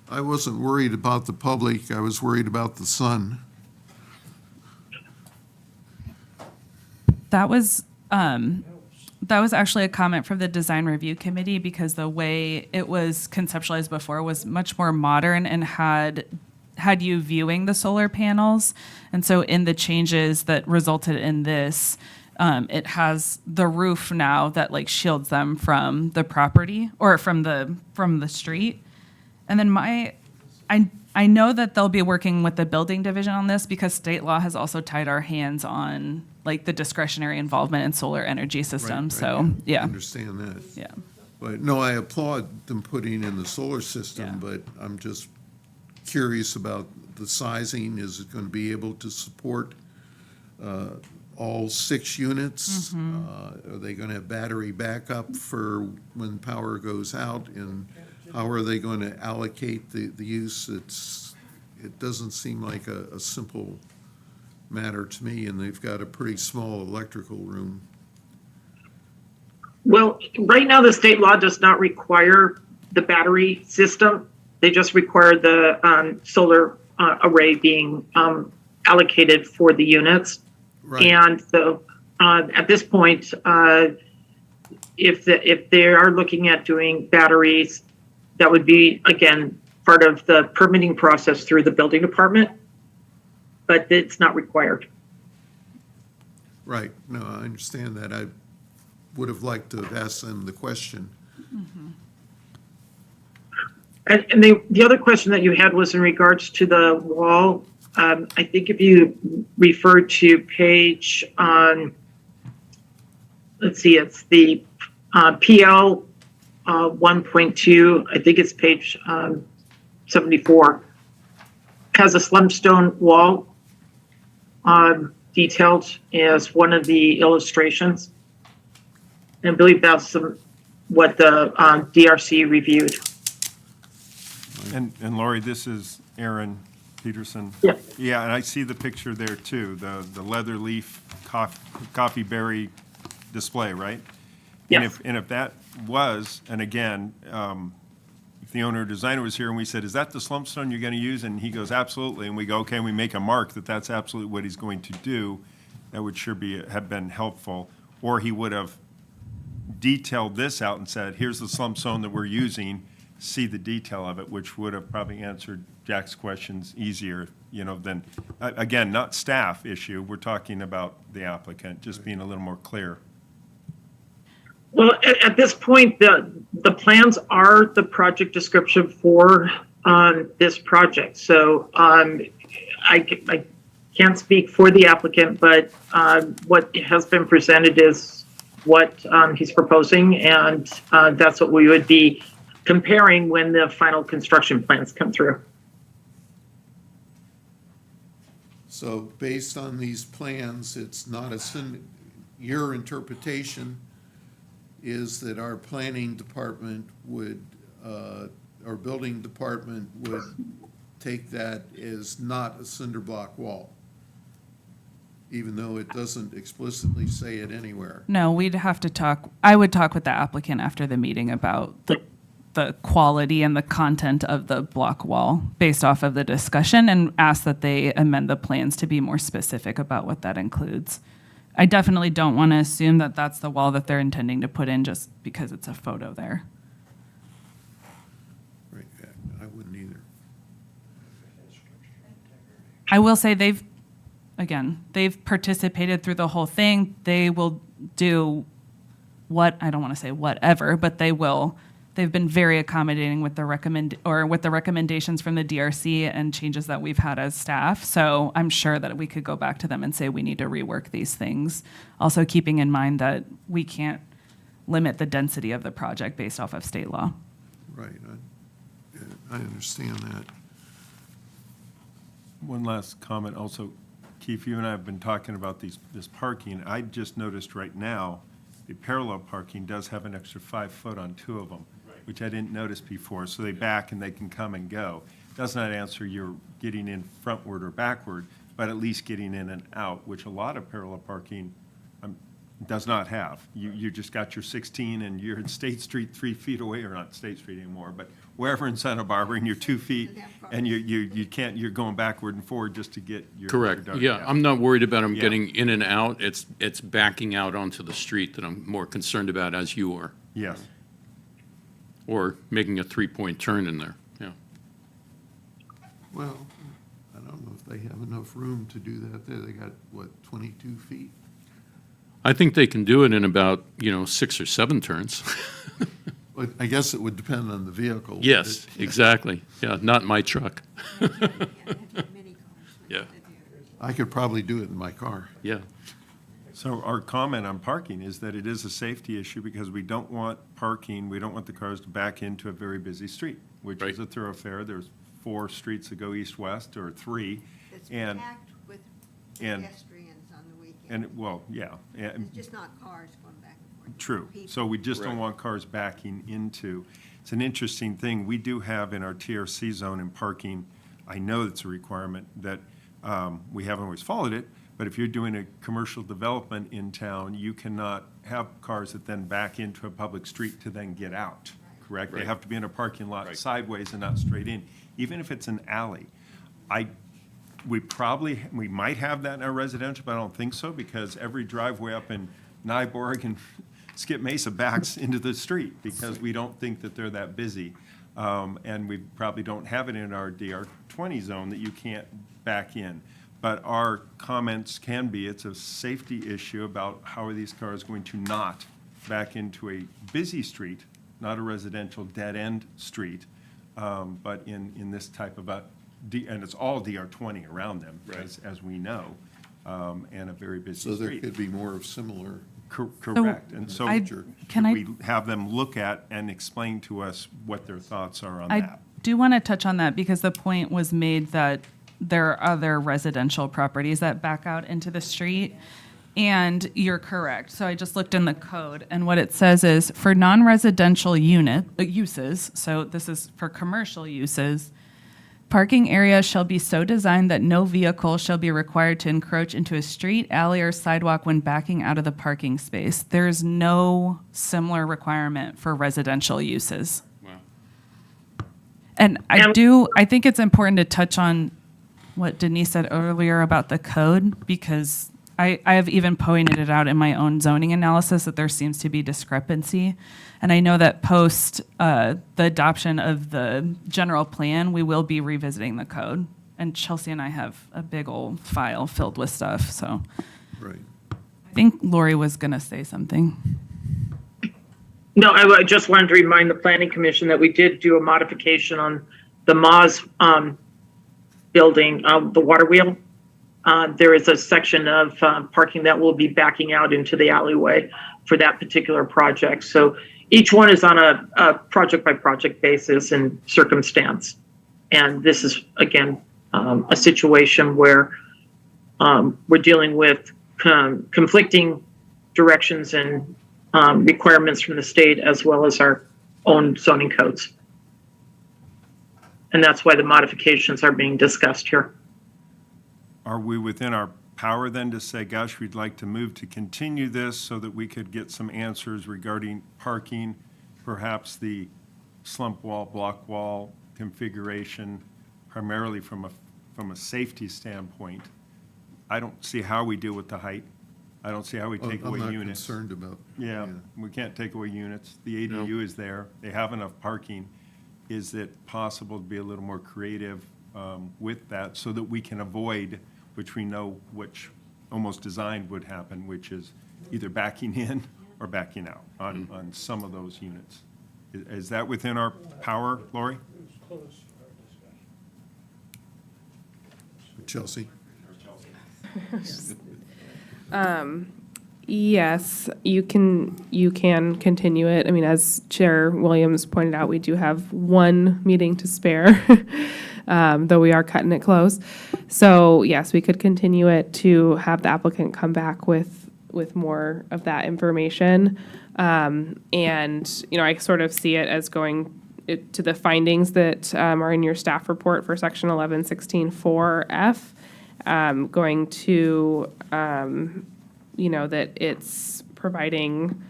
I wasn't worried about the public, I was worried about the sun. That was actually a comment from the design review committee because the way it was conceptualized before was much more modern and had you viewing the solar panels. And so in the changes that resulted in this, it has the roof now that like shields them from the property or from the street. And then I know that they'll be working with the building division on this because state law has also tied our hands on like the discretionary involvement in solar energy systems. Right, So, I yeah. understand that. Yeah. But no, I applaud them putting in the solar system, Yeah. but I'm just curious about the sizing. Is it going to be able to support all 6 units? Are they going to have battery backup for when power goes out? And how are they going to allocate the use? It doesn't seem like a simple matter to me, and they've got a pretty small electrical room. Well, right now, the state law does not require the battery system. They just require the solar array being allocated for the units. Right. And so at this point, if they are looking at doing batteries, that would be, again, part of the permitting process through the building department, but it's not required. Right, no, I understand that. I would have liked to have asked them the question. And the other question that you had was in regards to the wall. I think if you refer to page, let's see, it's the PL 1.2, I think it's page 74, has a slimstone wall detailed as one of the illustrations. And I believe that's what the DRC reviewed. And Lori, this is Aaron Peterson. Yeah. Yeah, and I see the picture there too, the leather leaf coffee berry display, right? Yes. And if that was, and again, if the owner or designer was here and we said, is that the slump stone you're going to use? And he goes, absolutely. And we go, okay, and we make a mark that that's absolutely what he's going to do. That would sure have been helpful. Or he would have detailed this out and said, here's the slump stone that we're using, see the detail of it, which would have probably answered Jack's questions easier, than, again, not staff issue. We're talking about the applicant, just being a little more clear. Well, at this point, the plans are the project description for this project. So I can't speak for the applicant, but what has been presented is what he's proposing, and that's what we would be comparing when the final construction plans come through. So based on these plans, it's not your interpretation is that our planning department would, our building department would take that as not a cinder block wall, even though it doesn't explicitly say it anywhere. No, we'd have to talk, I would talk with the applicant after the meeting about the quality and the content of the block wall based off of the discussion and ask that they amend the plans to be more specific about what that includes. I definitely don't want to assume that that's the wall that they're intending to put in just because it's a photo there. Right, I wouldn't either. I will say they've participated through the whole thing. They will do I don't want to say whatever, but they've been very accommodating with the recommendations from the DRC and changes that we've had as staff. So I'm sure that we could go back to them and say we need to rework these things. Also keeping in mind that we can't limit the density of the project based off of state law. Right, I understand that. One last comment also, Keith, you and I have been talking about this parking. I just noticed right now, the parallel parking does have an extra 5 foot on 2 of them, which I didn't notice before. So they back and they can come and go. Does not answer your getting in frontward or backward, but at least getting in and out, which a lot of parallel parking does not have. You just got your 16 and you're in State Street 3 feet away, or not State Street anymore, but wherever in Santa Barbara, and you're 2 feet, and you can't, you're going backward and forward just to get your. Correct. Your Yeah, I'm not worried about them Yeah. getting in and out. It's backing out onto the street that I'm more concerned about, as you are, Yes. or making a 3-point turn in there. Yeah. Well, I don't know if they have enough room to do that there. They got, 22 feet? I think they can do it in about 6 or 7 turns. But I guess it would depend on the vehicle. Yes, exactly. Yeah, not my truck. Yeah, I could probably do it in my car. yeah. So our comment on parking is that it is a safety issue because we don't want we don't want the cars to back into a very busy street, which is Right. a thoroughfare. There's 4 streets that go east-west, or 3. It's And- packed with and- pedestrians on the weekend. And, well, yeah, and It's just not cars going back and forth. true. People. So we just don't Correct. want cars backing into. It's an interesting thing. We do have in our TRC zone in parking, I know it's a requirement that we haven't always followed it, but if you're doing a commercial development in town, you cannot have cars that then back into a public street to then get out, correct? They Right. have to be in a parking lot Right. sideways and not straight in, even if it's an alley. We might have that in our residential, but I don't think so, because every driveway up in Nyborg and Skip Mesa backs into the street, because we don't think that they're that busy. And we probably don't have it in our DR20 zone that you can't back in. But our comments can be, it's a safety issue about how are these cars going to not back into a busy street, not a residential dead-end street, But in this type of and it's all DR20 around them, as we know, and a very busy So there street. could be more of similar. Correct. And so Can could I- we have them look at and explain to us what their thoughts are on I that? do want to touch on that because the point was made that there are other residential properties that back out into the street. And you're correct. So I just looked in the code, and what it says is for non-residential uses, so this is for commercial uses, parking areas shall be so designed that no vehicle shall be required to encroach into a street, alley, or sidewalk when backing out of the parking space. There is no similar requirement for residential uses. Wow. And I think it's important to touch on what Denise said earlier about the code, because I have even pointed it out in my own zoning analysis that there seems to be discrepancy. And I know that post the adoption of the general plan, we will be revisiting the code. And Chelsea and I have a big old file filled with stuff. So Right. I think Lori was going to say something. No, I just wanted to remind the planning commission that we did do a modification on the Moz building, the water wheel. There is a section of parking that will be backing out into the alleyway for that particular project. So each one is on a project-by-project basis and circumstance. And this is, again, a situation where we're dealing with conflicting directions and requirements from the state as well as our own zoning codes. And that's why the modifications are being discussed here. Are we within our power then to say, gosh, we'd like to move to continue this so that we could get some answers regarding parking, perhaps the slump wall, block wall configuration, primarily from a safety standpoint? I don't see how we deal with the height. I don't see how we take away I'm not units. concerned about. Yeah, we can't take away units. The ADU is there. They have enough parking. Is it possible to be a little more creative with that so that we can avoid, which we know which almost designed would happen, which is either backing in or backing out on some of those units? Is that within our power, Lori? Chelsea? Yes, you can continue it. I mean, as Chair Williams pointed out, we do have one meeting to spare, though we are cutting it close. So yes, we could continue it to have the applicant come back with more of that information. And, I sort of see it as going to the findings that are in your staff report for section 1116-4F, going to that it's providing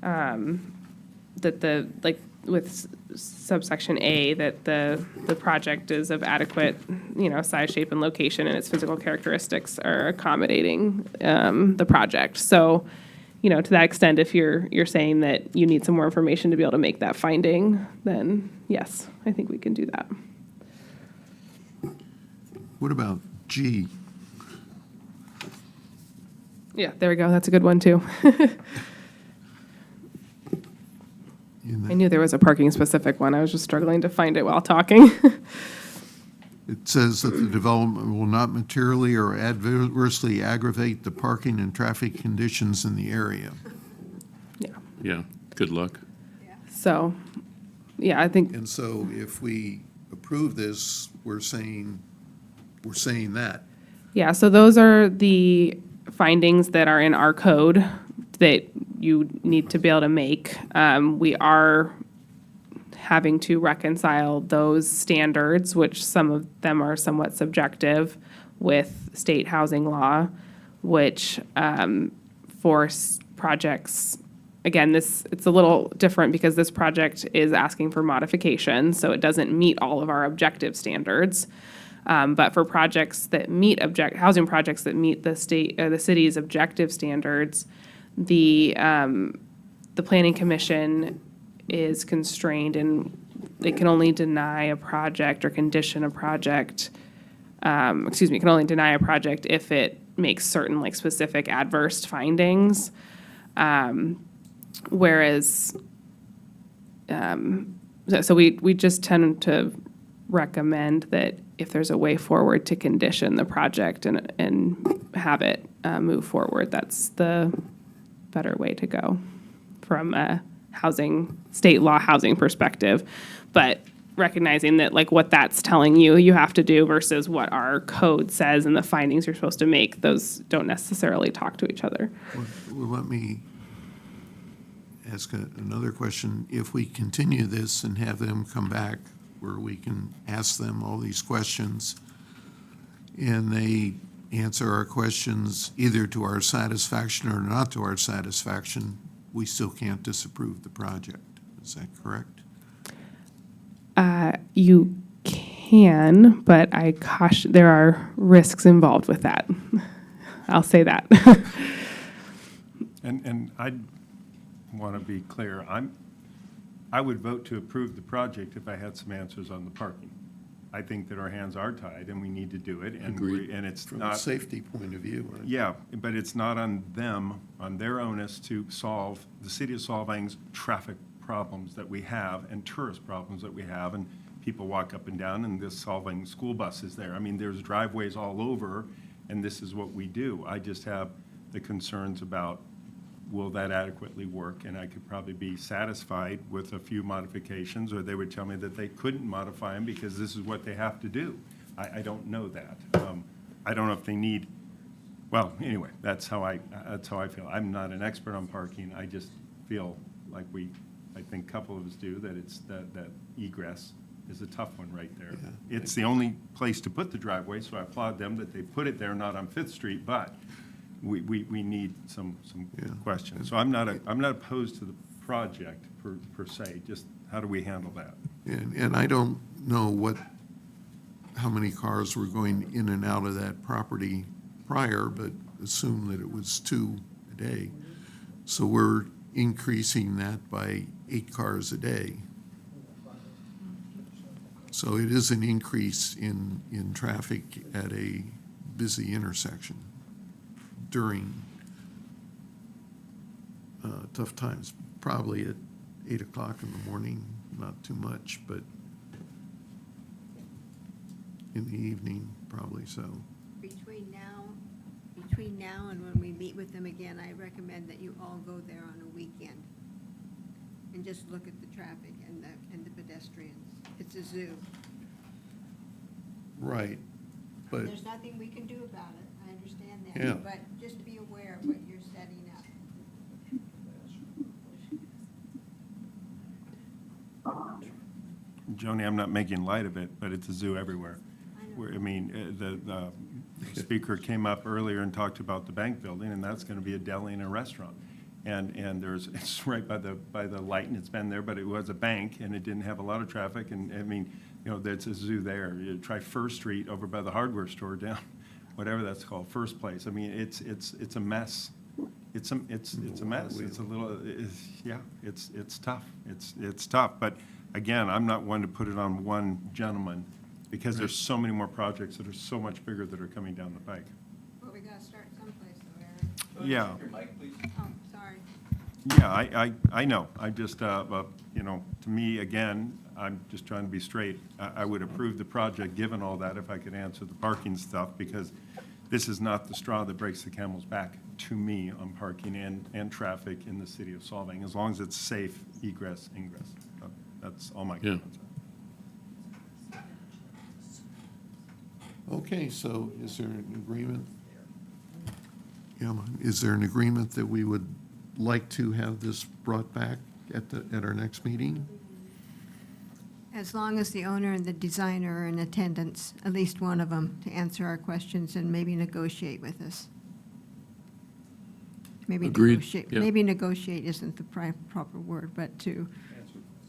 that with subsection A, that the project is of adequate, size, shape, and location, and its physical characteristics are accommodating the project. So, to that extent, if you're saying that you need some more information to be able to make that finding, then yes, I think we can do that. What about G? Yeah, there we go. That's a good one too. I knew there was a parking specific one. I was just struggling to find it while talking. It says that the development will not materially or adversely aggravate the parking and traffic conditions in the area. Yeah, good luck. So, yeah, I think, And so if we approve this, we're saying that. yeah, so those are the findings that are in our code that you need to be able to make. We are having to reconcile those standards, which some of them are somewhat subjective, with state housing law, which force projects, again, it's a little different because this project is asking for modification, so it doesn't meet all of our objective standards. But for projects that meet housing projects that meet the state or the city's objective standards, the planning commission is constrained and it can only deny a project or condition a project. It can only deny a project if it makes certain specific adverse findings. Whereas so we just tend to recommend that if there's a way forward to condition the project and have it move forward, that's the better way to go from a state law housing perspective. But recognizing that like what that's telling you have to do versus what our code says and the findings you're supposed to make, those don't necessarily talk to each other. Well, let me ask another question. If we continue this and have them come back where we can ask them all these questions and they answer our questions either to our satisfaction or not to our satisfaction, we still can't disapprove the project. Is that correct? You can, but I caution, there are risks involved with that. I'll say that. And I want to be clear, I would vote to approve the project if I had some answers on the parking. I think that our hands are tied and we need to do it. And and it's From a not, safety point of view. Right? yeah, but it's not on them, on their onus to solve the city of Solvang's traffic problems that we have and tourist problems that we have. And people walk up and down and this Solvang school bus is there. I mean, there's driveways all over and this is what we do. I just have the concerns about, will that adequately work? And I could probably be satisfied with a few modifications, or they would tell me that they couldn't modify them because this is what they have to do. I don't know that. I don't know if they need, well, anyway, that's how I feel. I'm not an expert on parking. I just feel like I think a couple of us do, that it's that egress is a tough one right there. Yeah. It's the only place to put the driveway, so I applaud them that they put it there, not on Fifth Street, but we need some Yeah. questions. So I'm not opposed to the project per se, just how do we handle that? And I don't know how many cars were going in and out of that property prior, but assume that it was 2 a day. So we're increasing that by 8 cars a day. So it is an increase in traffic at a busy intersection during tough times, probably at 8 o'clock in the morning, not too much, but in the evening, probably so. Between now and when we meet with them again, I recommend that you all go there on a weekend and just look at the traffic and the pedestrians. It's a zoo. Right, but, There's nothing we can do about it, I understand Yeah. that, but just be aware of what you're setting up. Joni, I'm not making light of it, but it's a zoo everywhere. I mean, the speaker came up earlier and talked about the bank building, and that's going to be a deli and a restaurant. And it's right by the light, and it's been there, but it was a bank, and it didn't have a lot of traffic. And I mean, there's a zoo there. You try First Street over by the hardware store down, whatever that's called, First Place. I mean, it's a mess. It's a mess. It's a little, it's tough. It's tough. But again, I'm not one to put it on one gentleman, because there's so many more projects that are so much bigger that are coming down the pike. Well, we gotta start someplace though, Aaron. Yeah. Oh, sorry. Yeah, I know. I just, to me, again, I'm just trying to be straight. I would approve the project, given all that, if I could answer the parking stuff, because this is not the straw that breaks the camel's back, to me, on parking and traffic in the city of Solvang, as long as it's safe egress, ingress. That's all my comments. okay, so is there an agreement? Yeah, is there an agreement that we would like to have this brought back at our next meeting? As long as the owner and the designer are in attendance, at least one of them, to answer our questions and maybe negotiate with us. Maybe Agreed, negotiate. yeah. Maybe negotiate isn't the proper word, but to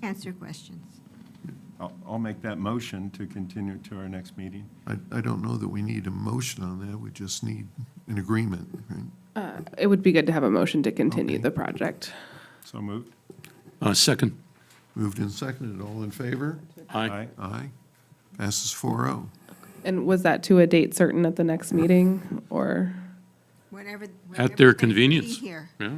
answer questions. I'll make that motion to continue to our next meeting. I don't know that we need a motion on that, we just need an agreement, right? It would be good to have a motion to continue Okay. the project. So moved? Second. Moved and seconded, all in favor? Aye. Aye. Passes 4-0. And was that to a date certain at the next meeting, or? Whenever At their they can be convenience. here. Yeah.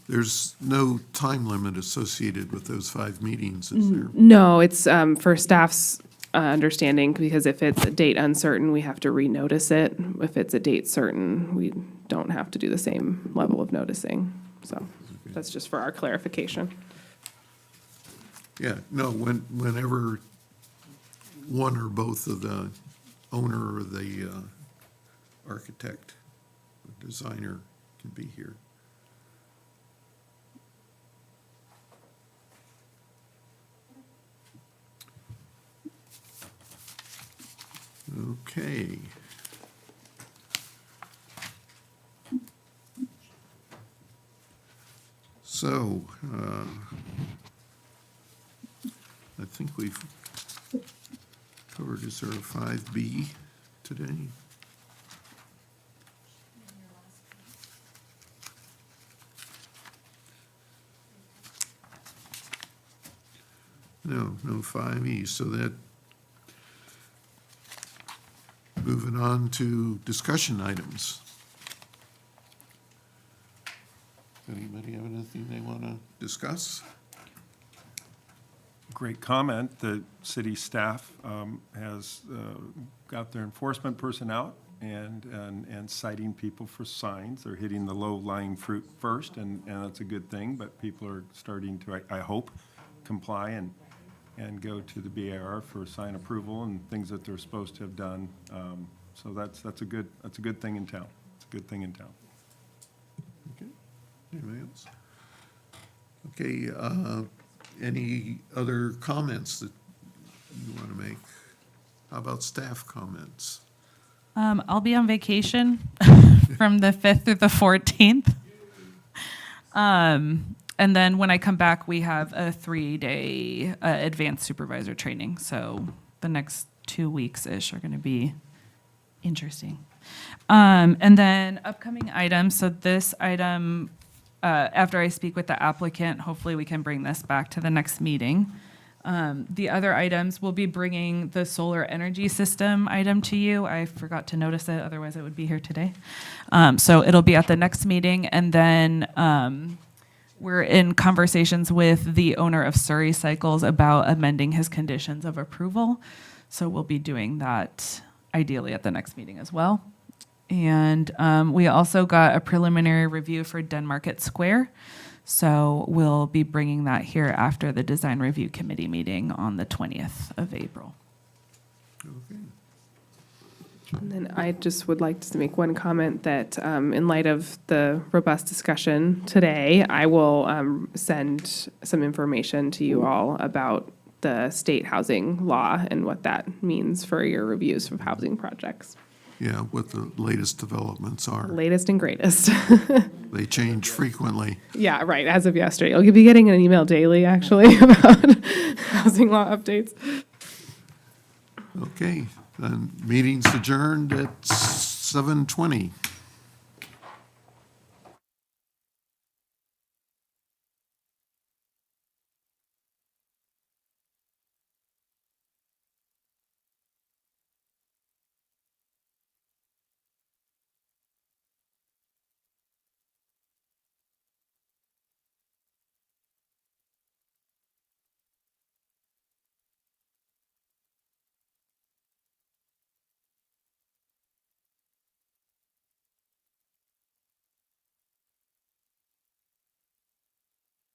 There's no time limit associated with those 5 meetings, is there? No, it's for staff's understanding, because if it's a date uncertain, we have to renotice it. If it's a date certain, we don't have to do the same level of noticing. So that's just for our clarification. Yeah, no, whenever one or both of the owner or the architect, or designer can be here. Okay. So, I think we've covered, is there a 5B today? No 5E, so that, moving on to discussion items. Anybody have anything they want to discuss? Great comment. The city staff has got their enforcement person out and citing people for signs. They're hitting the low-lying fruit first, and that's a good thing, but people are starting to, I hope, comply and go to the BAR for sign approval and things that they're supposed to have done. So that's a good thing in town. It's a good thing in town. Okay. Anybody else? Okay, any other comments that you want to make? How about staff comments? I'll be on vacation from the 5th through the 14th. And then when I come back, we have a 3-day advanced supervisor training. So the next 2 weeks-ish are going to be interesting. And then upcoming items. So this item, after I speak with the applicant, hopefully we can bring this back to the next meeting. The other items, we'll be bringing the solar energy system item to you. I forgot to notice it, otherwise I would be here today. So it'll be at the next meeting. And then we're in conversations with the owner of Surrey Cycles about amending his conditions of approval. So we'll be doing that ideally at the next meeting as well. And we also got a preliminary review for Denmarket Square. So we'll be bringing that here after the design review committee meeting on the 20th of April. Okay. And then I just would like to make one comment that in light of the robust discussion today, I will send some information to you all about the state housing law and what that means for your reviews of housing projects. Yeah, what the latest developments are. Latest and greatest. They change frequently. Yeah, right, as of yesterday. You'll be getting an email daily, actually, about housing law updates. Okay, then meeting's adjourned at 7:20.